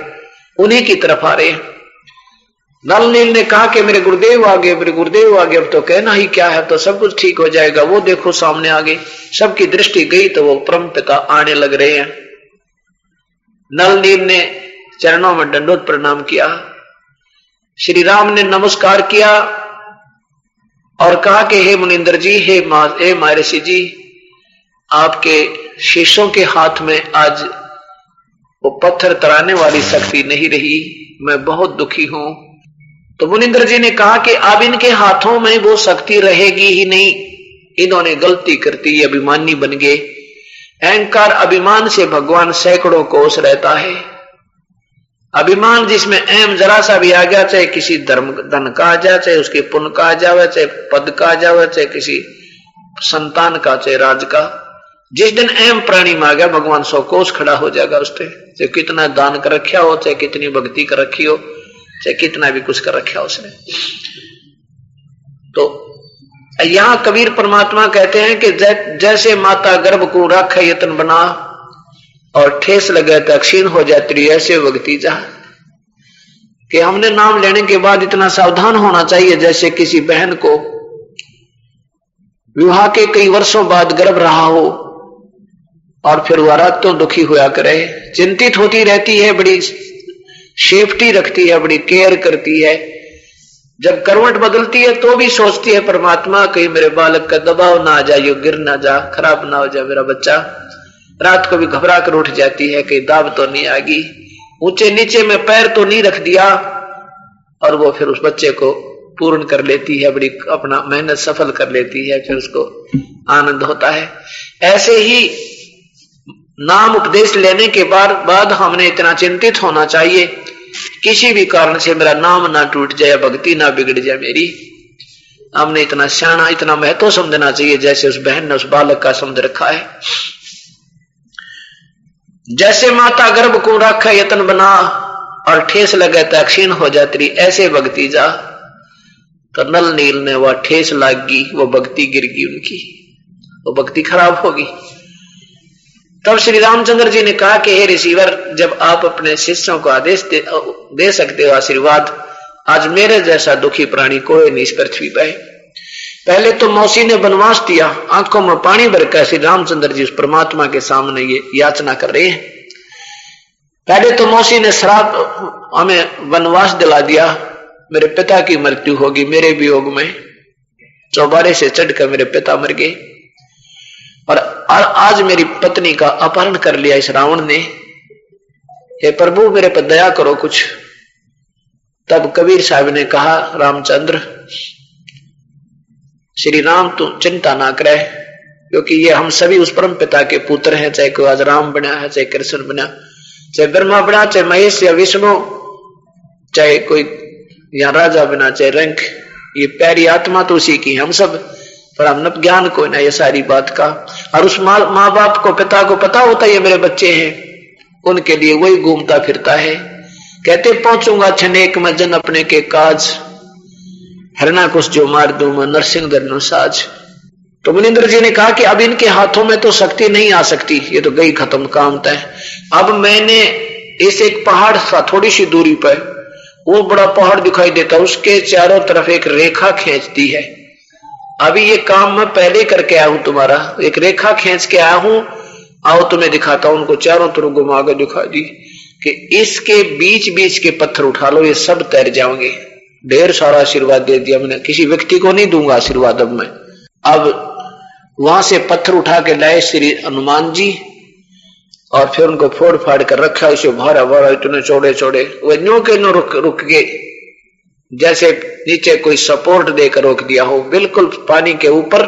उन्हीं की तरफ आ रहे हैं। नल नील ने कहा कि मेरे गुरुदेव आ गए, मेरे गुरुदेव आ गए, अब तो कहना ही क्या है, तो सब कुछ ठीक हो जाएगा। वो देखो सामने आ गए, सबकी दृष्टि गई तो वो परम पिता आने लग रहे हैं। नल नील ने चरणों में दंडोत प्रणाम किया, श्री राम ने नमस्कार किया और कहा कि हे मुनिंदर जी, हे महर्षि जी, आपके शिष्यों के हाथ में आज वो पत्थर तराने वाली शक्ति नहीं रही, मैं बहुत दुखी हूं। तो मुनिंदर जी ने कहा कि अब इनके हाथों में वो शक्ति रहेगी ही नहीं, इन्होंने गलती करती, अभिमानी बन गए। अहंकार अभिमान से भगवान सैकड़ों कोस रहता है। अभिमान जिसमें अहम जरा सा भी आ गया, चाहे किसी धर्म धन का आ जाए, चाहे उसके पुण्य का आ जावे, चाहे पद का आ जावे, चाहे किसी संतान का चाहे राज का। जिस दिन अहम प्राणी में आ गया भगवान 100 कोस खड़ा हो जाएगा उस पर, चाहे कितना दान कर रखा हो, चाहे कितनी भक्ति कर रखी हो, चाहे कितना भी कुछ कर रखा हो उसने। तो यहां कबीर परमात्मा कहते हैं कि जैसे माता गर्भ को रख यतन बना और ठेस लगे तो क्षीण हो जाती, ऐसे भक्ति जा कि हमने नाम लेने के बाद इतना सावधान होना चाहिए जैसे किसी बहन को विवाह के कई वर्षों बाद गर्भ रहा हो और फिर वह रातों दुखी हुआ करे, चिंतित होती रहती है, बड़ी सेफ्टी रखती है, बड़ी केयर करती है। जब करवट बदलती है तो भी सोचती है परमात्मा कहीं मेरे बालक का दबाव ना आ जाए, गिर ना जा, खराब ना हो जाए मेरा बच्चा। रात को भी घबरा कर उठ जाती है कहीं दाब तो नहीं आएगी, ऊंचे नीचे में पैर तो नहीं रख दिया, और वो फिर उस बच्चे को पूर्ण कर लेती है, बड़ी अपना मेहनत सफल कर लेती है, फिर उसको आनंद होता है। ऐसे ही नाम उपदेश लेने के बाद हमने इतना चिंतित होना चाहिए किसी भी कारण से मेरा नाम ना टूट जाए, भक्ति ना बिगड़ जाए मेरी। हमने इतना शाना, इतना महत्व समझना चाहिए जैसे उस बहन ने उस बालक का समझ रखा है। जैसे माता गर्भ को रखा यतन बना और ठेस लगे तो क्षीण हो जाती, ऐसे भक्ति जा। तो नल नील ने वह ठेस लागी, वो भक्ति गिर गई उनकी, वो भक्ति खराब होगी। तब श्री रामचंद्र जी ने कहा कि हे रिसीवर, जब आप अपने शिष्यों को आदेश दे सकते हो आशीर्वाद, आज मेरे जैसा दुखी प्राणी कोई नहीं इस पृथ्वी पे। पहले तो मौसी ने वनवास दिया, आंखों में पानी भरकर श्री रामचंद्र जी उस परमात्मा के सामने ये याचना कर रहे हैं। पहले तो मौसी ने श्राप हमें वनवास दिला दिया, मेरे पिता की मृत्यु होगी, मेरे वियोग में चौबारे से चढ़कर मेरे पिता मर गए, और आज मेरी पत्नी का अपहरण कर लिया इस रावण ने, हे प्रभु मेरे पर दया करो कुछ। तब कबीर साहब ने कहा, रामचंद्र श्री राम तू चिंता ना करे, क्योंकि ये हम सभी उस परम पिता के पुत्र हैं, चाहे कोई आज राम बना है, चाहे कृष्ण बना, चाहे ब्रह्मा बना, चाहे महेश या विष्णु, चाहे कोई या राजा बना, चाहे रंक, ये प्यारी आत्मा तो उसी की, हम सब पर हम न ज्ञान को ना ये सारी बात का। और उस माँ बाप को, पिता को पता होता है ये मेरे बच्चे हैं, उनके लिए वही घूमता फिरता है। कहते पहुंचूंगा छनेक में जन अपने के काज, हरना कुछ जो मार दूं मैं नरसिंह दरनो साज। तो मुनिंद्र जी ने कहा कि अब इनके हाथों में तो शक्ति नहीं आ सकती, ये तो गई खत्म काम तय। अब मैंने इस एक पहाड़ सा थोड़ी सी दूरी पर वो बड़ा पहाड़ दिखाई देता, उसके चारों तरफ एक रेखा खींच दी है। अभी ये काम मैं पहले करके आया हूं तुम्हारा, एक रेखा खींच के आया हूं, आओ तुम्हें दिखाता हूं। उनको चारों तरफ घुमा के दिखा दी कि इसके बीच बीच के पत्थर उठा लो, ये सब तैर जाओगे। ढेर सारा आशीर्वाद दे दिया मैंने, किसी व्यक्ति को नहीं दूंगा आशीर्वाद अब मैं। अब वहां से पत्थर उठा के लाए श्री हनुमान जी, और फिर उनको फोड़ फाड़ कर रखा, इसे भारा भारा इतने चौड़े चौड़े, वो न्यो के न्यो रुक गए, जैसे नीचे कोई सपोर्ट देकर रोक दिया हो, बिल्कुल पानी के ऊपर,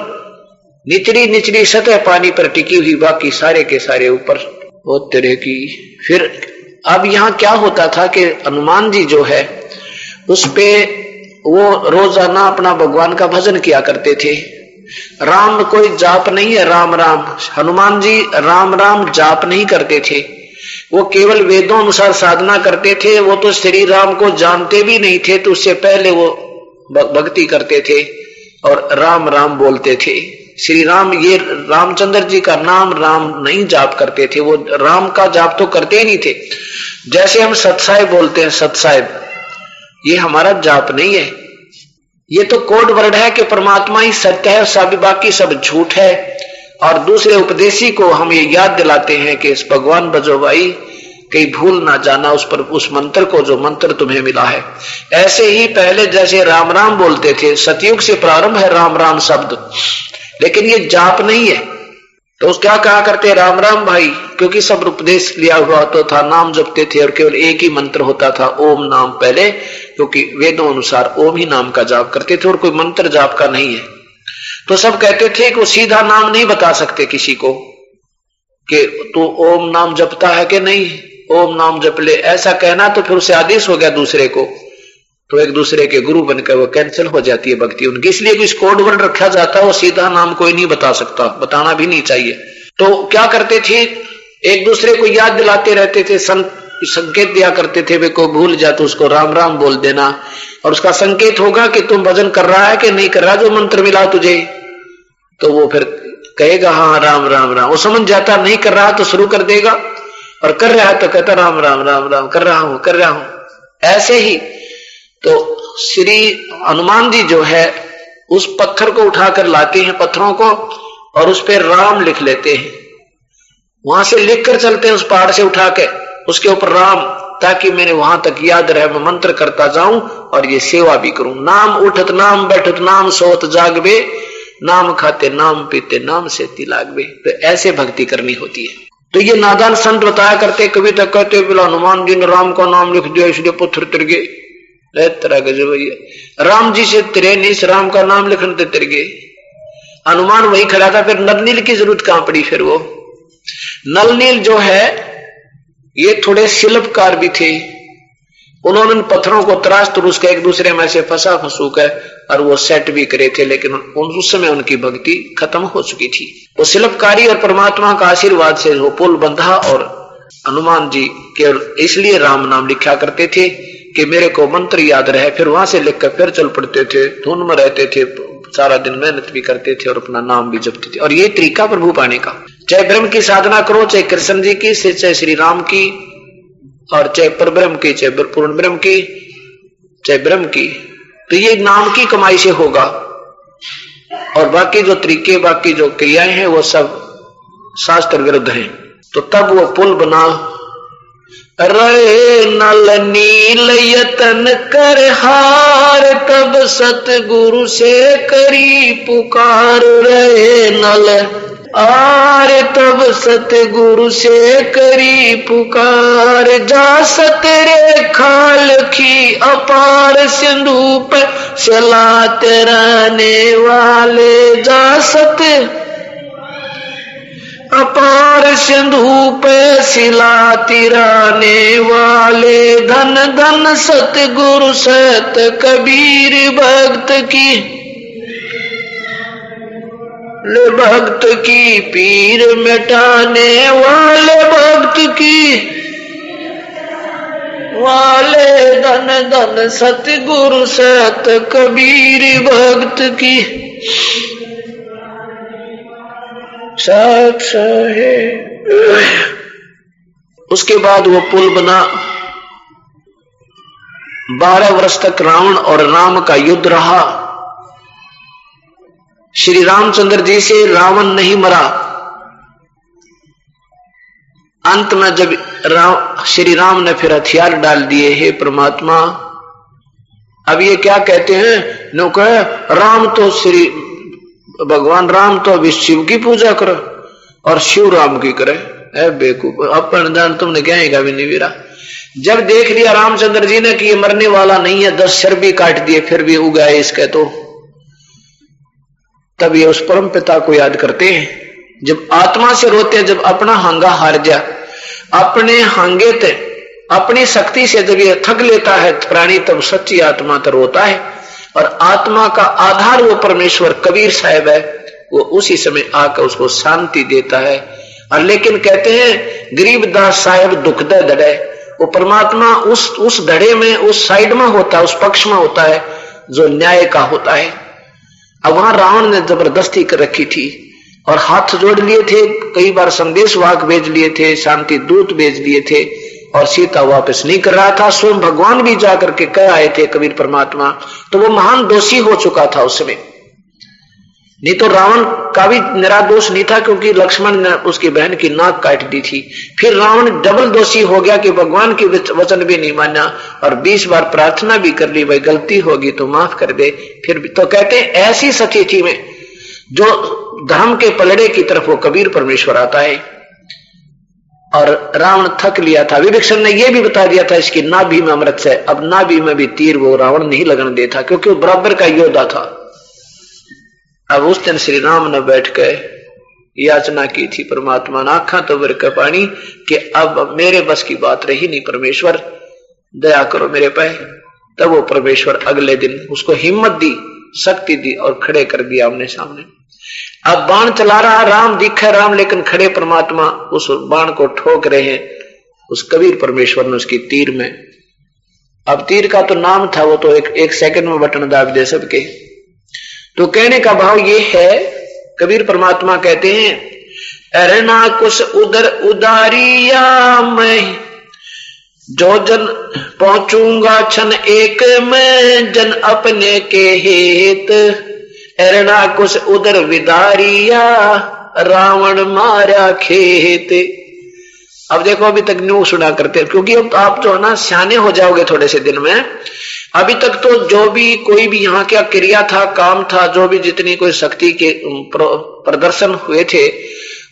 निचली निचली सतह पानी पर टिकी हुई, बाकी सारे के सारे ऊपर वो तरह की। फिर अब यहाँ क्या होता था कि हनुमान जी जो है उस पे वो रोजाना अपना भगवान का भजन किया करते थे। राम कोई जाप नहीं है, राम राम, हनुमान जी राम राम जाप नहीं करते थे, वो केवल वेदों अनुसार साधना करते थे। वो तो श्री राम को जानते भी नहीं थे, तो उससे पहले वो भक्ति करते थे और राम राम बोलते थे। श्री राम, ये रामचंद्र जी का नाम राम नहीं जाप करते थे, वो राम का जाप तो करते ही नहीं थे। जैसे हम सतसाहिब बोलते हैं, सतसाहिब, ये हमारा जाप नहीं है, ये तो कोड वर्ड है कि परमात्मा ही सत्य है, सब बाकी सब झूठ है। और दूसरे उपदेशी को हम ये याद दिलाते हैं कि इस भगवान बजो भाई, कहीं भूल ना जाना उस पर, उस मंत्र को जो मंत्र तुम्हें मिला है। ऐसे ही पहले जैसे राम राम बोलते थे, सतयुग से प्रारंभ है राम राम शब्द, लेकिन ये जाप नहीं है। तो उस क्या कहा करते, राम राम भाई, क्योंकि सब उपदेश लिया हुआ तो था, नाम जपते थे और केवल एक ही मंत्र होता था, ओम नाम पहले, क्योंकि वेदों अनुसार ओम ही नाम का जाप करते थे और कोई मंत्र जाप का नहीं है। तो सब कहते थे कि वो सीधा नाम नहीं बता सकते किसी को कि तू ओम नाम जपता है कि नहीं, ओम नाम जप ले, ऐसा कहना तो फिर उसे आदेश हो गया दूसरे को। तो एक दूसरे के गुरु बनकर वो कैंसिल हो जाती है भक्ति उनकी। इसलिए कुछ कोड वर्ड रखा जाता है, वो सीधा नाम कोई नहीं बता सकता, बताना भी नहीं चाहिए। तो क्या करते थे, एक दूसरे को याद दिलाते रहते थे, संकेत दिया करते थे, वे को भूल जा तो उसको राम राम बोल देना, और उसका संकेत होगा कि तुम भजन कर रहा है कि नहीं कर रहा, जो मंत्र मिला तुझे, तो वो फिर कहेगा हाँ राम राम राम। वो समझ जाता, नहीं कर रहा तो शुरू कर देगा, और कर रहा है तो कहता राम राम राम राम, कर रहा हूं। ऐसे ही तो श्री हनुमान जी जो है उस पत्थर को उठाकर लाते हैं, पत्थरों को, और उस पर राम लिख लेते हैं, वहां से लिख कर चलते हैं, उस पहाड़ से उठा के उसके ऊपर राम, ताकि मैंने वहां तक याद रहे, मैं मंत्र करता जाऊं और ये सेवा भी करूं। नाम उठत नाम बैठत नाम सोत जागबे, नाम खाते नाम पीते नाम से तिलागबे। तो ऐसे भक्ति करनी होती है। तो ये नादान संत बताया करते, कभी तक कहते बोला हनुमान जी ने राम का नाम लिख दिया इसलिए पत्थर तिर गए। तरह के राम जी से तिरे नहीं, इस राम का नाम लिखने से तिर गए। हनुमान वही खड़ा था, फिर नलनील की जरूरत कहां पड़ी। फिर वो नलनील जो है ये थोड़े शिल्पकार भी थे, उन्होंने पत्थरों को तराश तरुश के एक दूसरे में से फंसा फंसू कर और वो सेट भी करे थे, लेकिन उस समय उनकी भक्ति खत्म हो चुकी थी। वो शिल्पकारी और परमात्मा का आशीर्वाद से वो पुल बंधा, और हनुमान जी केवल इसलिए राम नाम लिखा करते थे कि मेरे को मंत्र याद रहे। फिर वहां से लिखकर फिर चल पड़ते थे, धुन में रहते थे, सारा दिन मेहनत भी करते थे और अपना नाम भी जपते थे। और ये तरीका प्रभु पाने का, चाहे ब्रह्म की साधना करो, चाहे कृष्ण जी की, चाहे श्री राम की, और चाहे परब्रह्म की, चाहे पूर्ण ब्रह्म की, चाहे ब्रह्म की, तो ये नाम की कमाई से होगा। और बाकी जो तरीके, बाकी जो क्रियाएं हैं वो सब शास्त्र विरुद्ध हैं। तो तब वो पुल बना। रहे नल नील यतन कर हार, तब सतगुरु से करी पुकार। रहे नल आर तब सतगुरु से करी पुकार। जा सतरे खाल की अपार, सिंधु पर चलाते रहने वाले। जा सत अपार सिंधु पे सिलाती रहने वाले। धन धन सतगुरु सत कबीर, भक्त की भक्त की पीर मिटाने वाले। भक्त की वाले धन धन सतगुरु सत कबीर, भक्त की साथ है। उसके बाद वो पुल बना। 12 वर्ष तक रावण और राम का युद्ध रहा। श्री रामचंद्र जी से रावण नहीं मरा। अंत में जब श्री राम ने फिर हथियार डाल दिए, हे परमात्मा, अब ये क्या कहते हैं, नो कहे राम तो श्री भगवान राम तो अभी शिव की पूजा करे और शिव राम की करे। ऐ बेवकूफ, अपन जान तुमने क्या है भी नहीं वीरा। जब देख लिया रामचंद्र जी ने कि ये मरने वाला नहीं है, 10 शर भी काट दिए फिर भी उगाए इसके, तो तब ये उस परम पिता को याद करते हैं। जब आत्मा से रोते हैं, जब अपना हांगा हार जा, अपने हांगे ते अपनी शक्ति से जब ये थक लेता है प्राणी, तब सच्ची आत्मा तो रोता है। और आत्मा का आधार वो परमेश्वर कबीर साहब है, वो उसी समय आकर उसको शांति देता है। और लेकिन कहते हैं गरीबदास साहब दुख दे धड़े, वो परमात्मा उस धड़े में, उस साइड में होता है, उस पक्ष में होता है जो न्याय का होता है। अब वहां रावण ने जबरदस्ती कर रखी थी और हाथ जोड़ लिए थे, कई बार संदेश वाहक भेज लिए थे, शांति दूत भेज लिए थे, और सीता वापस नहीं कर रहा था। स्वयं भगवान भी जाकर के कह आए थे कबीर परमात्मा, तो वो महान दोषी हो चुका था उस समय। नहीं तो रावण का भी निरादोष नहीं था, क्योंकि लक्ष्मण ने उसकी बहन की नाक काट दी थी। फिर रावण डबल दोषी हो गया कि भगवान की वचन भी नहीं माना और 20 बार प्रार्थना भी कर ली, भाई गलती होगी तो माफ कर दे। फिर भी तो कहते हैं ऐसी स्थिति में जो धर्म के पलड़े की तरफ वो कबीर परमेश्वर आता है। और रावण थक लिया था। विभीषण ने यह भी बता दिया था इसकी नाभि में अमृत से, अब नाभि में भी तीर वो रावण नहीं लगने देता, क्योंकि वो बराबर का योद्धा था। अब उस दिन श्री राम ने बैठ कर याचना की थी परमात्मा ने, आंखा तो वर का पानी, कि अब मेरे बस की बात रही नहीं, परमेश्वर दया करो मेरे पे। तब वो परमेश्वर अगले दिन उसको हिम्मत दी, शक्ति दी और खड़े कर दिया आमने सामने। अब बाण चला रहा राम, दिखा राम, लेकिन खड़े परमात्मा उस बाण को ठोक रहे हैं। उस कबीर परमेश्वर ने उसकी तीर में, अब तीर का तो नाम था, वो तो एक सेकंड में बटन दाब दे सबके। तो कहने का भाव ये है, कबीर परमात्मा कहते हैं, अरना कुछ उधर उदारिया मैं, जो जन पहुंचूंगा क्षण एक में, जन अपने के हेत, अरना कुछ उधर विदारिया, रावण मारा खेत। अब देखो, अभी तक न्यू सुना करते हैं, क्योंकि अब आप जो है ना सियाने हो जाओगे थोड़े से दिन में। अभी तक तो जो भी कोई भी यहाँ क्या क्रिया था, काम था, जो भी जितनी कोई शक्ति के प्रदर्शन हुए थे,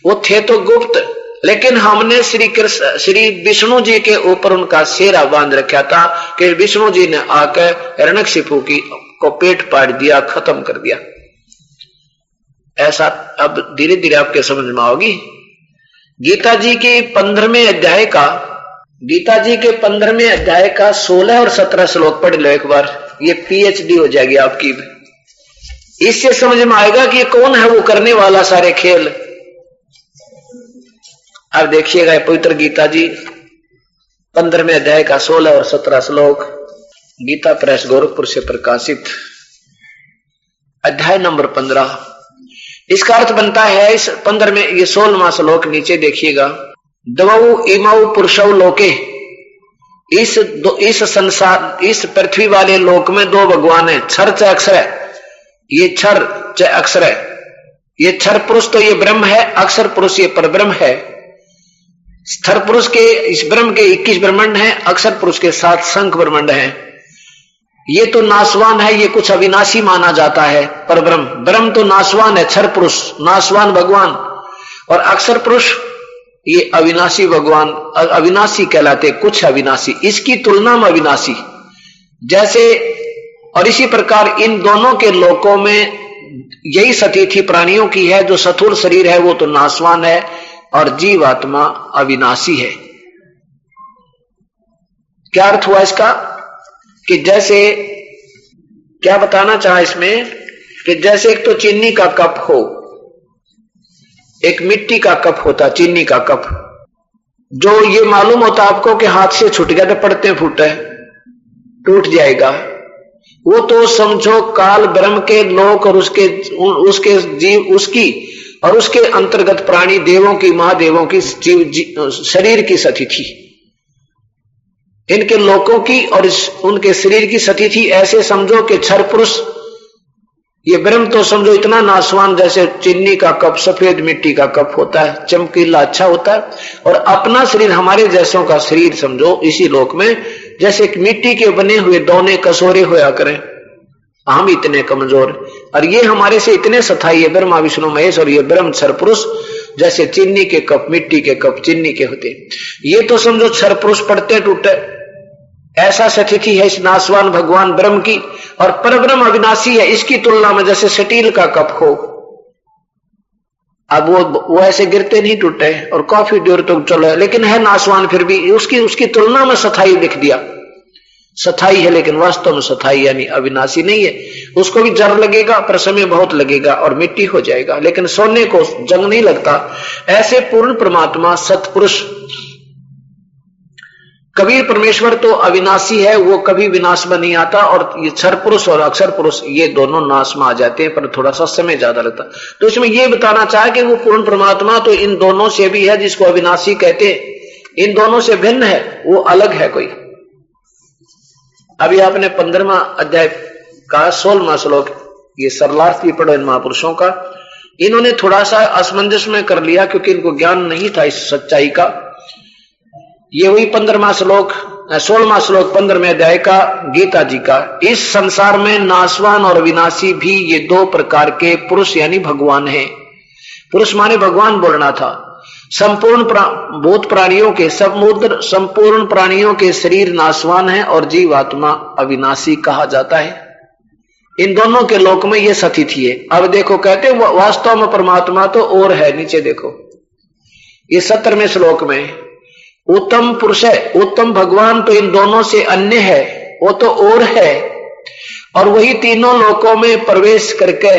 वो थे तो गुप्त, लेकिन हमने श्री विष्णु जी के ऊपर उनका सेरा बांध रखा था कि विष्णु जी ने आकर हिरण्यकशिपु को पेट पाट दिया, खत्म कर दिया। ऐसा अब धीरे धीरे आपके समझ में आओगी। गीता जी के 15वें अध्याय का 16 और 17 श्लोक पढ़ लो एक बार, ये पीएचडी हो जाएगी आपकी। इससे समझ में आएगा कि ये कौन है वो करने वाला सारे खेल। अब देखिएगा पवित्र गीता जी 15वें अध्याय का 16 और 17 श्लोक, गीता प्रेस गोरखपुर से प्रकाशित, अध्याय नंबर 15। इसका अर्थ बनता है इस 15वें, ये 16वां श्लोक नीचे देखिएगा, द्वौ इमौ पुरुषौ लोके, इस संसार, इस पृथ्वी वाले लोक में दो भगवान है, क्षर च अक्षर है। ये क्षर च अक्षर है, ये क्षर पुरुष तो ये ब्रह्म है, अक्षर पुरुष ये परब्रह्म है। स्थर पुरुष के इस ब्रह्म के 21 ब्रह्मांड है, अक्षर पुरुष के 7 संख्य ब्रह्मांड है। ये तो नाशवान है, ये कुछ अविनाशी माना जाता है। पर ब्रह्म तो नाशवान है, क्षर पुरुष नाशवान भगवान, और अक्षर पुरुष ये अविनाशी भगवान, अविनाशी कहलाते, कुछ अविनाशी, इसकी तुलना में अविनाशी। जैसे और इसी प्रकार इन दोनों के लोकों में यही स्थिति प्राणियों की है। जो स्थूल शरीर है वो तो नाशवान है और जीवात्मा अविनाशी है। क्या अर्थ हुआ इसका? कि जैसे क्या बताना चाहा इसमें, कि जैसे एक तो चीनी का कप हो, एक मिट्टी का कप होता, चीनी का कप, जो ये मालूम होता आपको कि हाथ से छूट गया तो पड़ते फूटे टूट जाएगा। वो तो समझो काल ब्रह्म के लोक और उसके जीव, उसकी और उसके अंतर्गत प्राणी देवों की, महादेवों की शरीर की स्थिति, इनके लोकों की और उनके शरीर की स्थिति ऐसे समझो कि क्षर पुरुष ये ब्रह्म तो समझो इतना नाशवान, जैसे चीनी का कप, सफेद मिट्टी का कप होता है, चमकीला अच्छा होता है, और अपना शरीर हमारे जैसों का शरीर समझो इसी लोक में जैसे मिट्टी के बने हुए दोने कसोरे होया करें। हम इतने कमजोर, और ये हमारे से इतने स्थायी है ब्रह्मा विष्णु महेश, और ये ब्रह्म क्षर पुरुष जैसे चीनी के कप, मिट्टी के कप चीनी के होते, ये तो समझो क्षर पुरुष पड़ते टूटे। ऐसा स्थिति है इस नाशवान भगवान ब्रह्म की, और परब्रह्म अविनाशी है। इसकी तुलना में जैसे स्टील का कप हो, अब वो ऐसे गिरते नहीं टूटे, और काफी देर तक चलो, लेकिन है नाशवान, फिर भी उसकी तुलना में स्थायी लिख दिया। स्थायी है लेकिन वास्तव में स्थायी यानी अविनाशी नहीं है। उसको भी जर लगेगा पर समय बहुत लगेगा और मिट्टी हो जाएगा, लेकिन सोने को जंग नहीं लगता। ऐसे पूर्ण परमात्मा सतपुरुष कबीर परमेश्वर तो अविनाशी है, वो कभी विनाश में नहीं आता, और ये क्षर पुरुष और अक्षर पुरुष ये दोनों नाश में आ जाते हैं, पर थोड़ा सा समय ज्यादा लगता। तो इसमें ये बताना चाहे कि वो पूर्ण परमात्मा तो इन दोनों से भी है, जिसको अविनाशी कहते हैं, इन दोनों से भिन्न है, वो अलग है कोई। अभी आपने 15वां अध्याय का 16वां श्लोक, ये सरलार्थ भी पढ़ो इन महापुरुषों का। इन्होंने थोड़ा सा असमंजस में कर लिया क्योंकि इनको ज्ञान नहीं था इस सच्चाई का। ये वही 15वां श्लोक, 16वां श्लोक 15वें अध्याय का गीता जी का। इस संसार में नाशवान और विनाशी भी ये दो प्रकार के पुरुष यानी भगवान हैं। पुरुष माने भगवान बोलना था। संपूर्ण भूत प्राणियों के संपूर्ण प्राणियों के शरीर नाशवान है और जीवात्मा अविनाशी कहा जाता है। इन दोनों के लोक में ये स्थिति है। अब देखो कहते वास्तव में परमात्मा तो और है। नीचे देखो ये 17वें श्लोक में उत्तम पुरुष है, उत्तम भगवान तो इन दोनों से अन्य है। वो तो और है, और वही तीनों लोकों में प्रवेश करके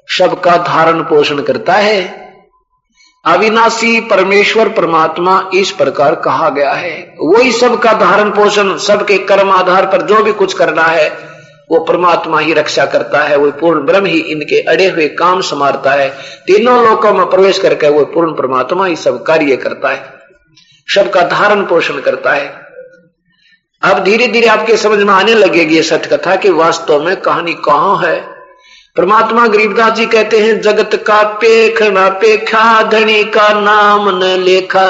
सबका धारण पोषण करता है। अविनाशी परमेश्वर परमात्मा इस प्रकार कहा गया है। वही सबका धारण पोषण, सबके कर्म आधार पर जो भी कुछ करना है वो परमात्मा ही रक्षा करता है। वो पूर्ण ब्रह्म ही इनके अड़े हुए काम संवारता है। तीनों लोकों में प्रवेश करके वो पूर्ण परमात्मा ही सब कार्य करता है, सबका धारण पोषण करता है। अब धीरे धीरे आपके समझ में आने लगेगी ये सत्य कथा कि वास्तव में कहानी कहां है। परमात्मा गरीबदास जी कहते हैं, जगत का पेख न पेखा, धनी का नाम न लेखा।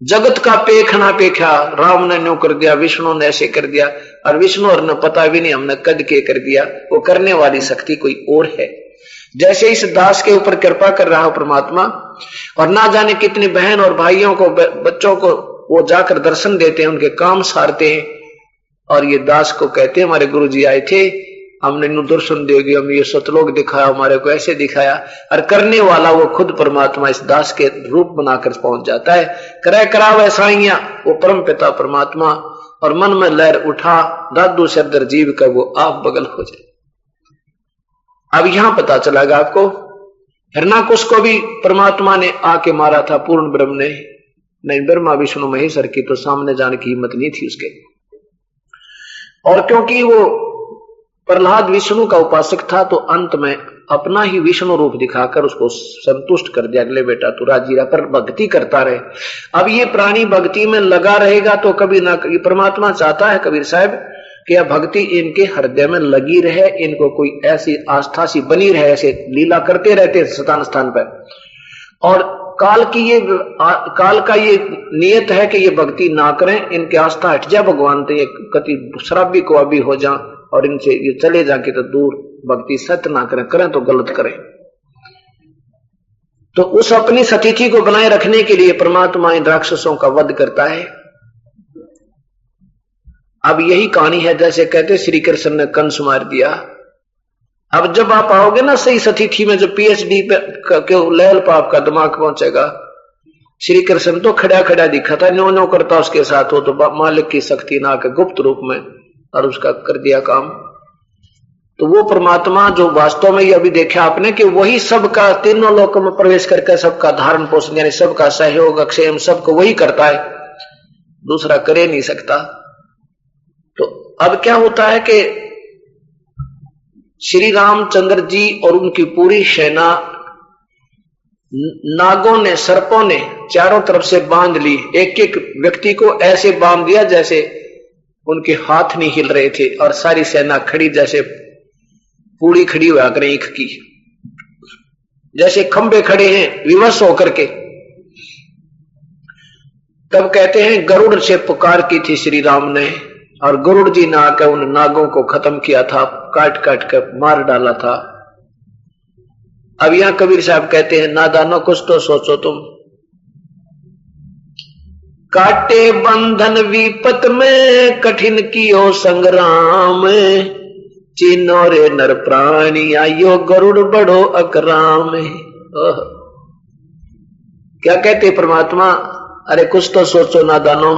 जगत का पेख ना पेखा, राम ने न्यू कर दिया, विष्णु ने ऐसे कर दिया, और विष्णु और ने पता भी नहीं हमने कद के कर दिया। वो करने वाली शक्ति कोई और है। जैसे इस दास के ऊपर कृपा कर रहा हो परमात्मा, और ना जाने कितने बहन और भाइयों को, बच्चों को वो जाकर दर्शन देते हैं, उनके काम सारते हैं। और ये दास को कहते हैं, हमारे गुरु जी आए थे, हमने नु दर्शन देगी, हम ये सतलोक दिखाया, हमारे को ऐसे दिखाया। और करने वाला वो खुद परमात्मा इस दास के रूप बनाकर पहुंच जाता है। करे करावे साइया, वो परम पिता परमात्मा। और मन में लहर उठा, दादू सरदर जीव का वो आप बगल हो जाए। अब यहां पता चलागा आपको, हिरणाकुश को भी परमात्मा ने आके मारा था, पूर्ण ब्रह्म ने नहीं। ब्रह्मा विष्णु महेश्वर की तो सामने जाने की हिम्मत नहीं थी उसके। और क्योंकि वो प्रहलाद विष्णु का उपासक था, तो अंत में अपना ही विष्णु रूप दिखाकर उसको संतुष्ट कर दिया, अगले बेटा तू राजी रहा, पर भक्ति करता रहे। अब ये प्राणी भक्ति में लगा रहेगा तो कभी ना, ये परमात्मा चाहता है कबीर साहब कि यह भक्ति इनके हृदय में लगी रहे, इनको कोई ऐसी आस्था सी बनी रहे, ऐसे लीला करते रहते स्थान स्थान पर। और काल का ये नियत है कि ये भक्ति ना करें, इनके आस्था हट जाए भगवान से, ये कति शराबी को अभी हो जाए और इनसे ये चले जाके तो दूर, भक्ति सत्य ना करें तो गलत करें। तो उस अपनी सतिथि को बनाए रखने के लिए परमात्मा इन राक्षसों का वध करता है। अब यही कहानी है, जैसे कहते श्री कृष्ण ने कंस मार दिया। अब जब आप आओगे ना सही सतिथि में, जो पीएचडी पे लेवल पर आपका दिमाग पहुंचेगा, श्री कृष्ण तो खड़ा खड़ा दिखा था, न्यो न्यो करता उसके साथ, हो तो मालिक की शक्ति ना के गुप्त रूप में, और उसका कर दिया काम। तो वो परमात्मा जो वास्तव में ये अभी देखा आपने कि वही सबका तीनों लोकों में प्रवेश करके सबका धारण पोषण, यानी सबका सहयोग अक्षेम सबको वही करता है, दूसरा करे नहीं सकता। तो अब क्या होता है कि श्री रामचंद्र जी और उनकी पूरी सेना नागों ने, सर्पों ने चारों तरफ से बांध ली। एक एक व्यक्ति को ऐसे बांध दिया जैसे उनके हाथ नहीं हिल रहे थे, और सारी सेना खड़ी जैसे पूरी खड़ी हुआ करें ईख की, जैसे खंबे खड़े हैं विवश होकर के। तब कहते हैं गरुड़ से पुकार की थी श्री राम ने, और गरुड़ जी ने आकर उन नागों को खत्म किया था, काट काट कर मार डाला था। अब यहां कबीर साहब कहते हैं, नादानो कुछ तो सोचो तुम, काटे बंधन विपत में कठिन कियो संग्राम, चीनो रे नर प्राणी आयो गरुड़ बड़ो अकराम। क्या कहते परमात्मा, अरे कुछ तो सोचो नादानो।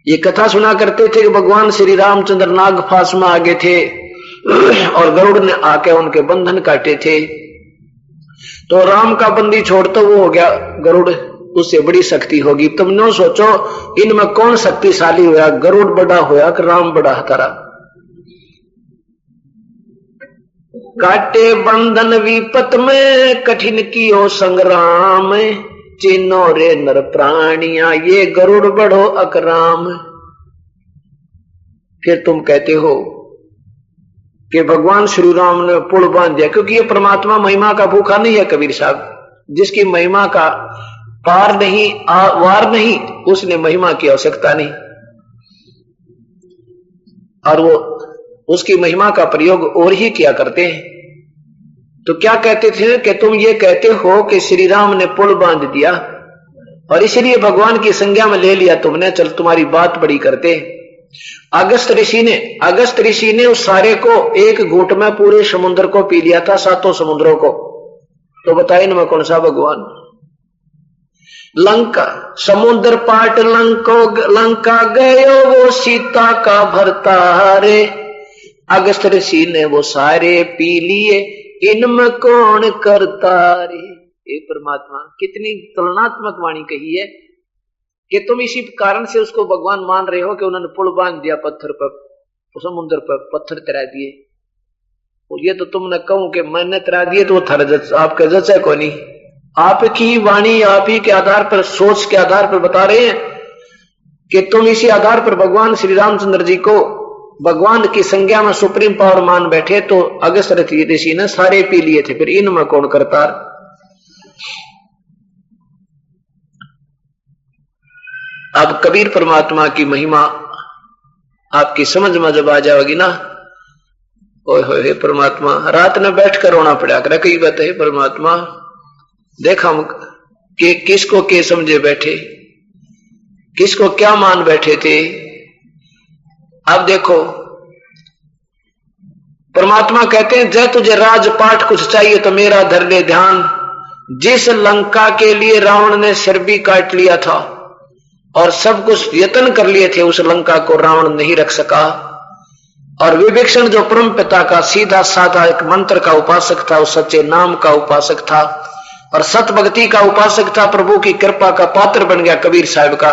ये कथा सुना करते थे कि भगवान श्री रामचंद्र नाग फांस में आगे थे और गरुड़ ने आके उनके बंधन काटे थे। तो राम का बंदी छोड़ता वो हो गया गरुड़, उससे बड़ी शक्ति होगी। तुम न सोचो इनमें कौन शक्तिशाली होया, गरुड़ बड़ा होया कि राम बड़ा हतारा। काटे बंधन विपत में कठिन कियो संग्राम, चिन्नो रे नर प्राणिया ये गरुड़ बड़ो अकराम। फिर तुम कहते हो कि भगवान श्री राम ने पुल बांध दिया, क्योंकि ये परमात्मा महिमा का भूखा नहीं है कबीर साहब। जिसकी महिमा का पार नहीं वार नहीं, उसने महिमा की आवश्यकता नहीं, और वो उसकी महिमा का प्रयोग और ही किया करते हैं। तो क्या कहते थे कि तुम ये कहते हो कि श्री राम ने पुल बांध दिया और इसलिए भगवान की संज्ञा में ले लिया तुमने, चल तुम्हारी बात बड़ी करते। अगस्त ऋषि ने उस सारे को एक घूंट में पूरे समुद्र को पी लिया था, 7 समुद्रों को। तो बताइए इनमें कौन सा भगवान। लंका समुद्र पाट लंका गयो वो सीता का भरतारे, अगस्त ऋषि ने वो सारे पी लिए, इनमें कौन करता रे। ये परमात्मा कितनी तुलनात्मक वाणी कही है कि तुम इसी कारण से उसको भगवान मान रहे हो कि उन्होंने पुल बांध दिया पत्थर पर, समुद्र पर पत्थर तैरा दिए। ये तो तुमने कहूं कि मैंने तैरा दिए तो वो थर आपका जचा को नहीं, आपकी वाणी आप ही के आधार पर, सोच के आधार पर बता रहे हैं कि तुम इसी आधार पर भगवान श्री रामचंद्र जी को भगवान की संज्ञा में सुप्रीम पावर मान बैठे, तो अगस्त ऋषि ने सारे पी लिए थे, फिर इनमें कौन करता। अब कबीर परमात्मा की महिमा आपकी समझ में जब आ जाएगी ना, ओए होए परमात्मा, रात में बैठकर रोना पड़ा कर कई बात है परमात्मा, देख हम कि किसको के समझे बैठे, किसको क्या मान बैठे थे। अब देखो परमात्मा कहते हैं, जय तुझे राजपाट कुछ चाहिए तो मेरा धर ले ध्यान। जिस लंका के लिए रावण ने सिर भी काट लिया था और सब कुछ यत्न कर लिए थे, उस लंका को रावण नहीं रख सका। और विभीषण जो परम पिता का सीधा साधा एक मंत्र का उपासक था, उस सच्चे नाम का उपासक था और सत भक्ति का उपासक था, प्रभु की कृपा का पात्र बन गया कबीर साहब का,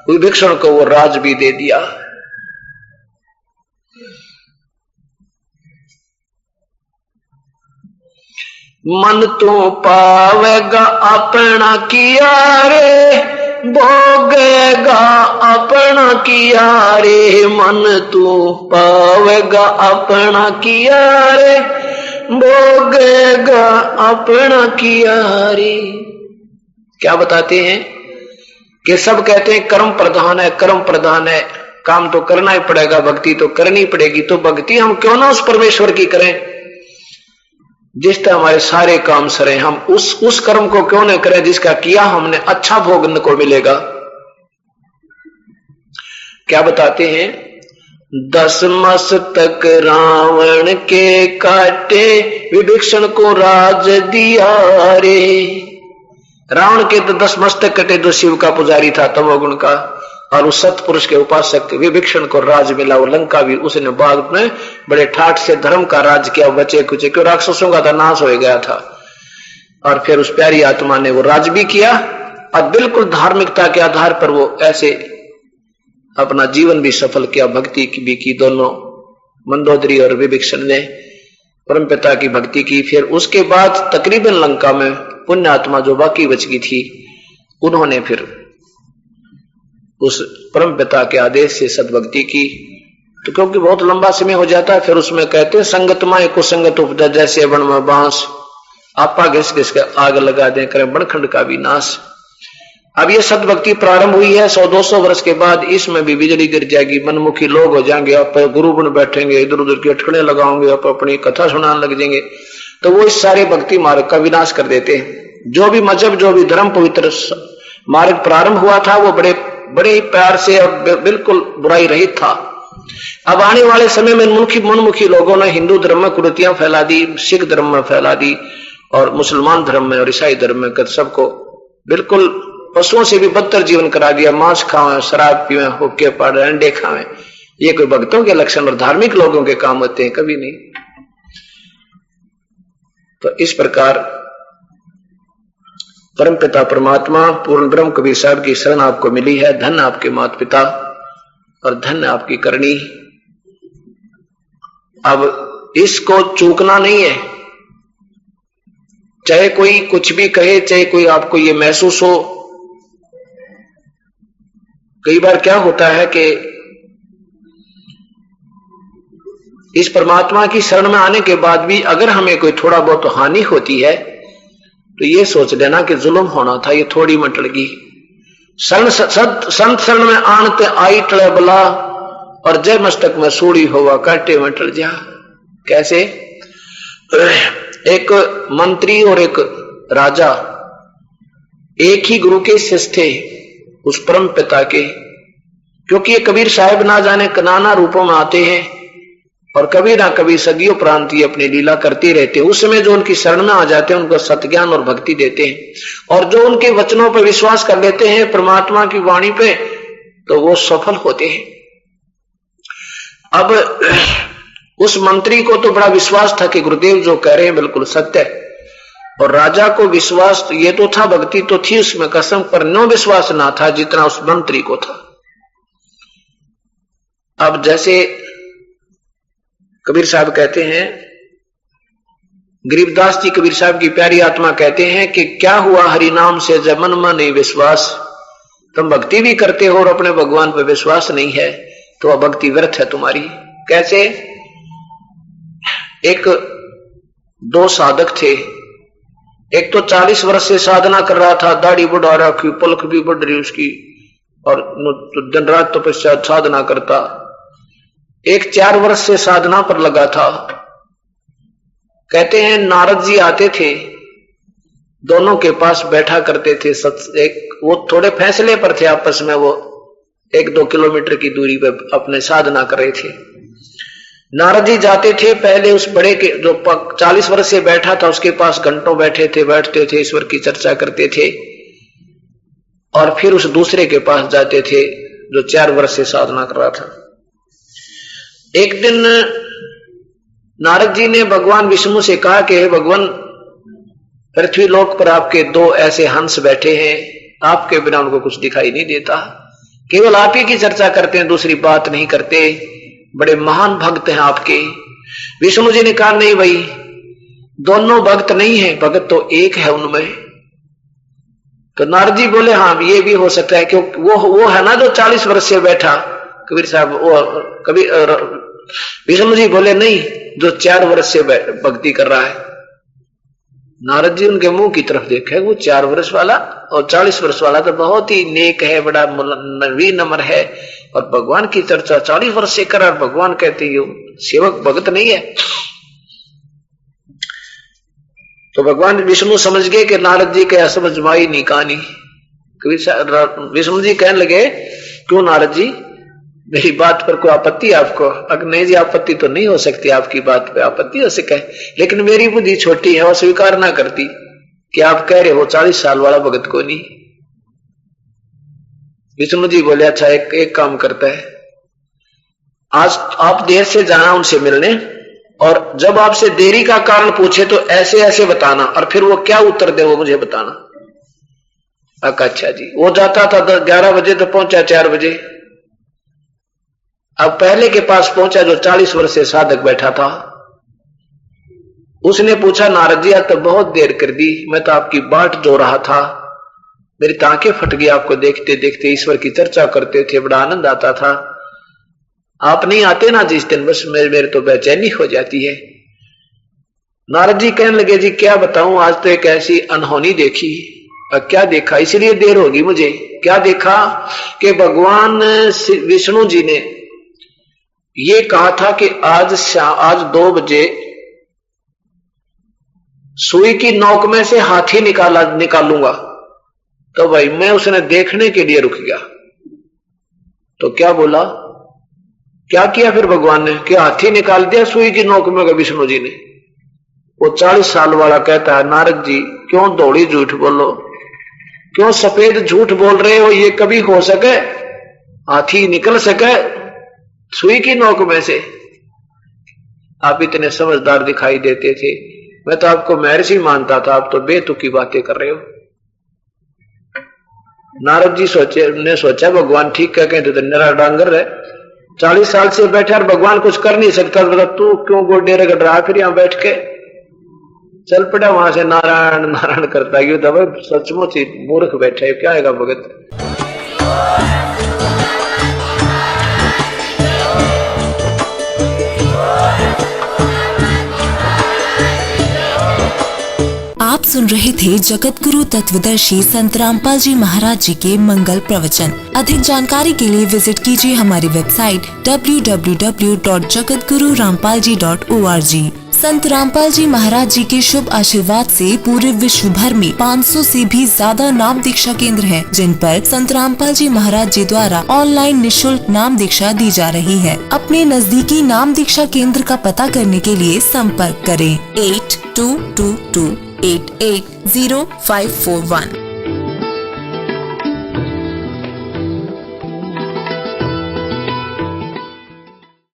विभीषण को वो राज भी दे दिया। मन तो पावेगा अपना किया रे, भोगेगा अपना किया रे, मन तो पावेगा अपना किया रे, भोगेगा अपना किया रे। क्या बताते हैं कि सब कहते हैं कर्म प्रधान है, कर्म प्रधान है, काम तो करना ही पड़ेगा, भक्ति तो करनी पड़ेगी। तो भक्ति हम क्यों ना उस परमेश्वर की करें जिस तरह हमारे सारे काम सरे, हम उस कर्म को क्यों न करें जिसका किया हमने अच्छा भोगने को मिलेगा। क्या बताते हैं, 10 मस्तक रावण के काटे, विभीषण को राज दिया रे। रावण के तो 10 मस्तक कटे, जो शिव का पुजारी था तमोगुण का, और उस सतपुरुष के उपासक विभीषण को राज मिला। वो लंका भी उसने बाद में बड़े ठाठ से धर्म का राज किया, बचे कुचे, क्यों राक्षसों का तो नाश हो गया था। और फिर उस प्यारी आत्मा ने वो राज भी किया और बिल्कुल धार्मिकता के आधार पर वो ऐसे अपना जीवन भी सफल किया, भक्ति की भी की। दोनों मंदोदरी और विभीषण ने परमपिता की भक्ति की। फिर उसके बाद तकरीबन लंका में पुण्य आत्मा जो बाकी बच गई थी, उन्होंने फिर उस परम पिता के आदेश से सदभक्ति की। तो क्योंकि बहुत लंबा समय हो जाता है, फिर उसमें कहते हैं संगत माए को संगत उपजा, जैसे बन में बांस, आपा घिस घिस के आग लगा दें, करें बनखंड का भी नाश। अब ये सदभक्ति प्रारंभ हुई है, 100-200 वर्ष के बाद इसमें भी बिजली गिर जाएगी, मनमुखी लोग हो जाएंगे, आप गुरु बन बैठेंगे, इधर उधर की अटकड़े लगाओगे, आप अपनी कथा सुनाने लग जाएंगे, तो वो इस सारे भक्ति मार्ग का विनाश कर देते हैं। जो भी मजहब, जो भी धर्म पवित्र मार्ग प्रारंभ हुआ था, वो बड़े ही प्यार से और बिल्कुल बुराई रहित था। अब आने वाले समय में मनमुखी लोगों ने हिंदू धर्म में कुरीतियां फैला दी, सिख धर्म में फैला दी, और मुसलमान धर्म में और ईसाई धर्म में सबको बिल्कुल पशुओं से भी बदतर जीवन करा दिया। मांस खावें, शराब पीवें, हुक्के पाड़े, अंडे खावें, ये कोई भक्तों के लक्षण और धार्मिक लोगों के काम होते हैं? कभी नहीं। तो इस प्रकार परमपिता परमात्मा पूर्ण ब्रह्म कबीर साहब की शरण आपको मिली है। धन आपके माता पिता और धन आपकी करनी। अब इसको चूकना नहीं है, चाहे कोई कुछ भी कहे, चाहे कोई आपको ये महसूस हो। कई बार क्या होता है कि इस परमात्मा की शरण में आने के बाद भी अगर हमें कोई थोड़ा बहुत हानि होती है तो ये सोच लेना कि जुल्म होना था, ये थोड़ी मटलगी। संत शरण में आनते आई टले बला, और जय मस्तक में सूड़ी होवा काटे में टल जा। कैसे? एक मंत्री और एक राजा एक ही गुरु के शिष्य थे, उस परम पिता के। क्योंकि ये कबीर साहब ना जाने नाना रूपों में आते हैं, और कभी ना कभी सदियों प्रांत ये अपनी लीला करते रहते हैं। उस समय जो उनकी शरण में आ जाते हैं उनको सत्ज्ञान और भक्ति देते हैं, और जो उनके वचनों पर विश्वास कर लेते हैं, परमात्मा की वाणी पे, तो वो सफल होते हैं। अब उस मंत्री को तो बड़ा विश्वास था कि गुरुदेव जो कह रहे हैं बिल्कुल सत्य है, और राजा को विश्वास ये तो था, भक्ति तो थी उसमें कसम, पर नो विश्वास ना था जितना उस मंत्री को था। अब जैसे कबीर साहब कहते हैं, गरीबदास जी कबीर साहब की प्यारी आत्मा कहते हैं कि क्या हुआ हरि नाम से जब मन में नहीं विश्वास। तुम भक्ति भी करते हो और अपने भगवान पर विश्वास नहीं है तो वह भक्ति व्यर्थ है तुम्हारी। कैसे? एक दो साधक थे, एक तो 40 वर्ष से साधना कर रहा था, दाढ़ी बढ़ा रखी, पलक भी बढ़ रही उसकी, और दिन रात तपस्या साधना करता। एक 4 वर्ष से साधना पर लगा था। कहते हैं नारद जी आते थे, दोनों के पास बैठा करते थे। एक वो थोड़े फैसले पर थे आपस में, वो 1-2 किलोमीटर की दूरी पर अपने साधना कर रहे थे। नारद जी जाते थे पहले उस बड़े के जो 40 वर्ष से बैठा था उसके पास घंटों बैठते थे, ईश्वर की चर्चा करते थे, और फिर उस दूसरे के पास जाते थे जो 4 वर्ष से साधना कर रहा था। एक दिन नारद जी ने भगवान विष्णु से कहा कि हे भगवान, पृथ्वी लोक पर आपके 2 ऐसे हंस बैठे हैं, आपके बिना उनको कुछ दिखाई नहीं देता, केवल आप ही की चर्चा करते हैं, दूसरी बात नहीं करते, बड़े महान भक्त हैं आपके। विष्णु जी ने कहा नहीं भाई, दोनों भक्त नहीं है, भक्त तो एक है उनमें। तो नारद जी बोले हाँ ये भी हो सकता है, क्योंकि वो है ना जो 40 वर्ष से बैठा। कबीर साहब विष्णु जी बोले नहीं, जो 4 वर्ष से भक्ति कर रहा है। नारद जी उनके मुंह की तरफ देखे, वो 4 वर्ष वाला और 40 वर्ष वाला तो बहुत ही नेक है, बड़ा विनम्र है, और भगवान की चर्चा 40 वर्ष से कर, और भगवान कहते हैं सेवक भगत नहीं है। तो भगवान विष्णु समझ गए कि नारद जी के समझ माई नहीं कहानी। विष्णु जी कहने लगे क्यों नारद जी, मेरी बात पर कोई आपत्ति आपको? अगर नहीं जी आपत्ति तो नहीं हो सकती, आपकी बात पे आपत्ति हो सके, लेकिन मेरी बुद्धि छोटी है और स्वीकार ना करती कि आप कह रहे हो 40 साल वाला भगत को नहीं। विष्णु जी बोले अच्छा एक काम करता है, आज आप देर से जाना उनसे मिलने, और जब आपसे देरी का कारण पूछे तो ऐसे ऐसे बताना, और फिर वो क्या उत्तर दे वो मुझे बताना। अच्छा जी। वो जाता था 11 बजे तो पहुंचा 4 बजे। अब पहले के पास पहुंचा जो 40 वर्ष से साधक बैठा था। उसने पूछा नारद जी आज तो बहुत देर कर दी, मैं तो आपकी बाट जो रहा था, मेरी तांखें फट गई आपको देखते देखते, ईश्वर की चर्चा करते थे, बड़ा आनंद आता था, आप नहीं आते ना जिस दिन, बस मेरे तो बेचैनी हो जाती है। नारद जी कहने लगे जी क्या बताऊं, आज तो एक ऐसी अनहोनी देखी। क्या देखा? इसलिए देर होगी मुझे। क्या देखा कि भगवान विष्णु जी ने ये कहा था कि आज 2 बजे सुई की नोक में से हाथी निकालूंगा। तो भाई मैं उसने देखने के लिए रुक गया। तो क्या बोला, क्या किया फिर भगवान ने कि हाथी निकाल दिया सुई की नोक में विष्णु जी ने। वो 40 साल वाला कहता है नारद जी क्यों दौड़ी झूठ बोलो, क्यों सफेद झूठ बोल रहे हो, ये कभी हो सके हाथी निकल सके सुई की नोक में से? आप इतने समझदार दिखाई देते थे, मैं तो आपको महर्षि मानता था, आप तो बेतुकी बातें कर रहे हो। नारद जी ने सोचा भगवान ठीक कह के तो नरा डांगर है, 40 साल से बैठा और भगवान कुछ कर नहीं सकता, तू क्यों गोडे रगड़ रहा फिर यहां बैठ के? चल पड़ा वहां से नारायण नारायण करता है। तो सचमुच ही मूर्ख बैठा है, क्या आएगा भगत। आप सुन रहे थे जगत गुरु तत्वदर्शी संत रामपाल जी महाराज जी के मंगल प्रवचन। अधिक जानकारी के लिए विजिट कीजिए हमारी वेबसाइट www.jagatgururampalji.org। संत रामपाल जी महाराज जी के शुभ आशीर्वाद से पूरे विश्व भर में 500 से भी ज्यादा नाम दीक्षा केंद्र हैं, जिन पर संत रामपाल जी महाराज जी द्वारा ऑनलाइन निशुल्क नाम दीक्षा दी जा रही है। अपने नजदीकी नाम दीक्षा केंद्र का पता करने के लिए संपर्क करें 8222880541।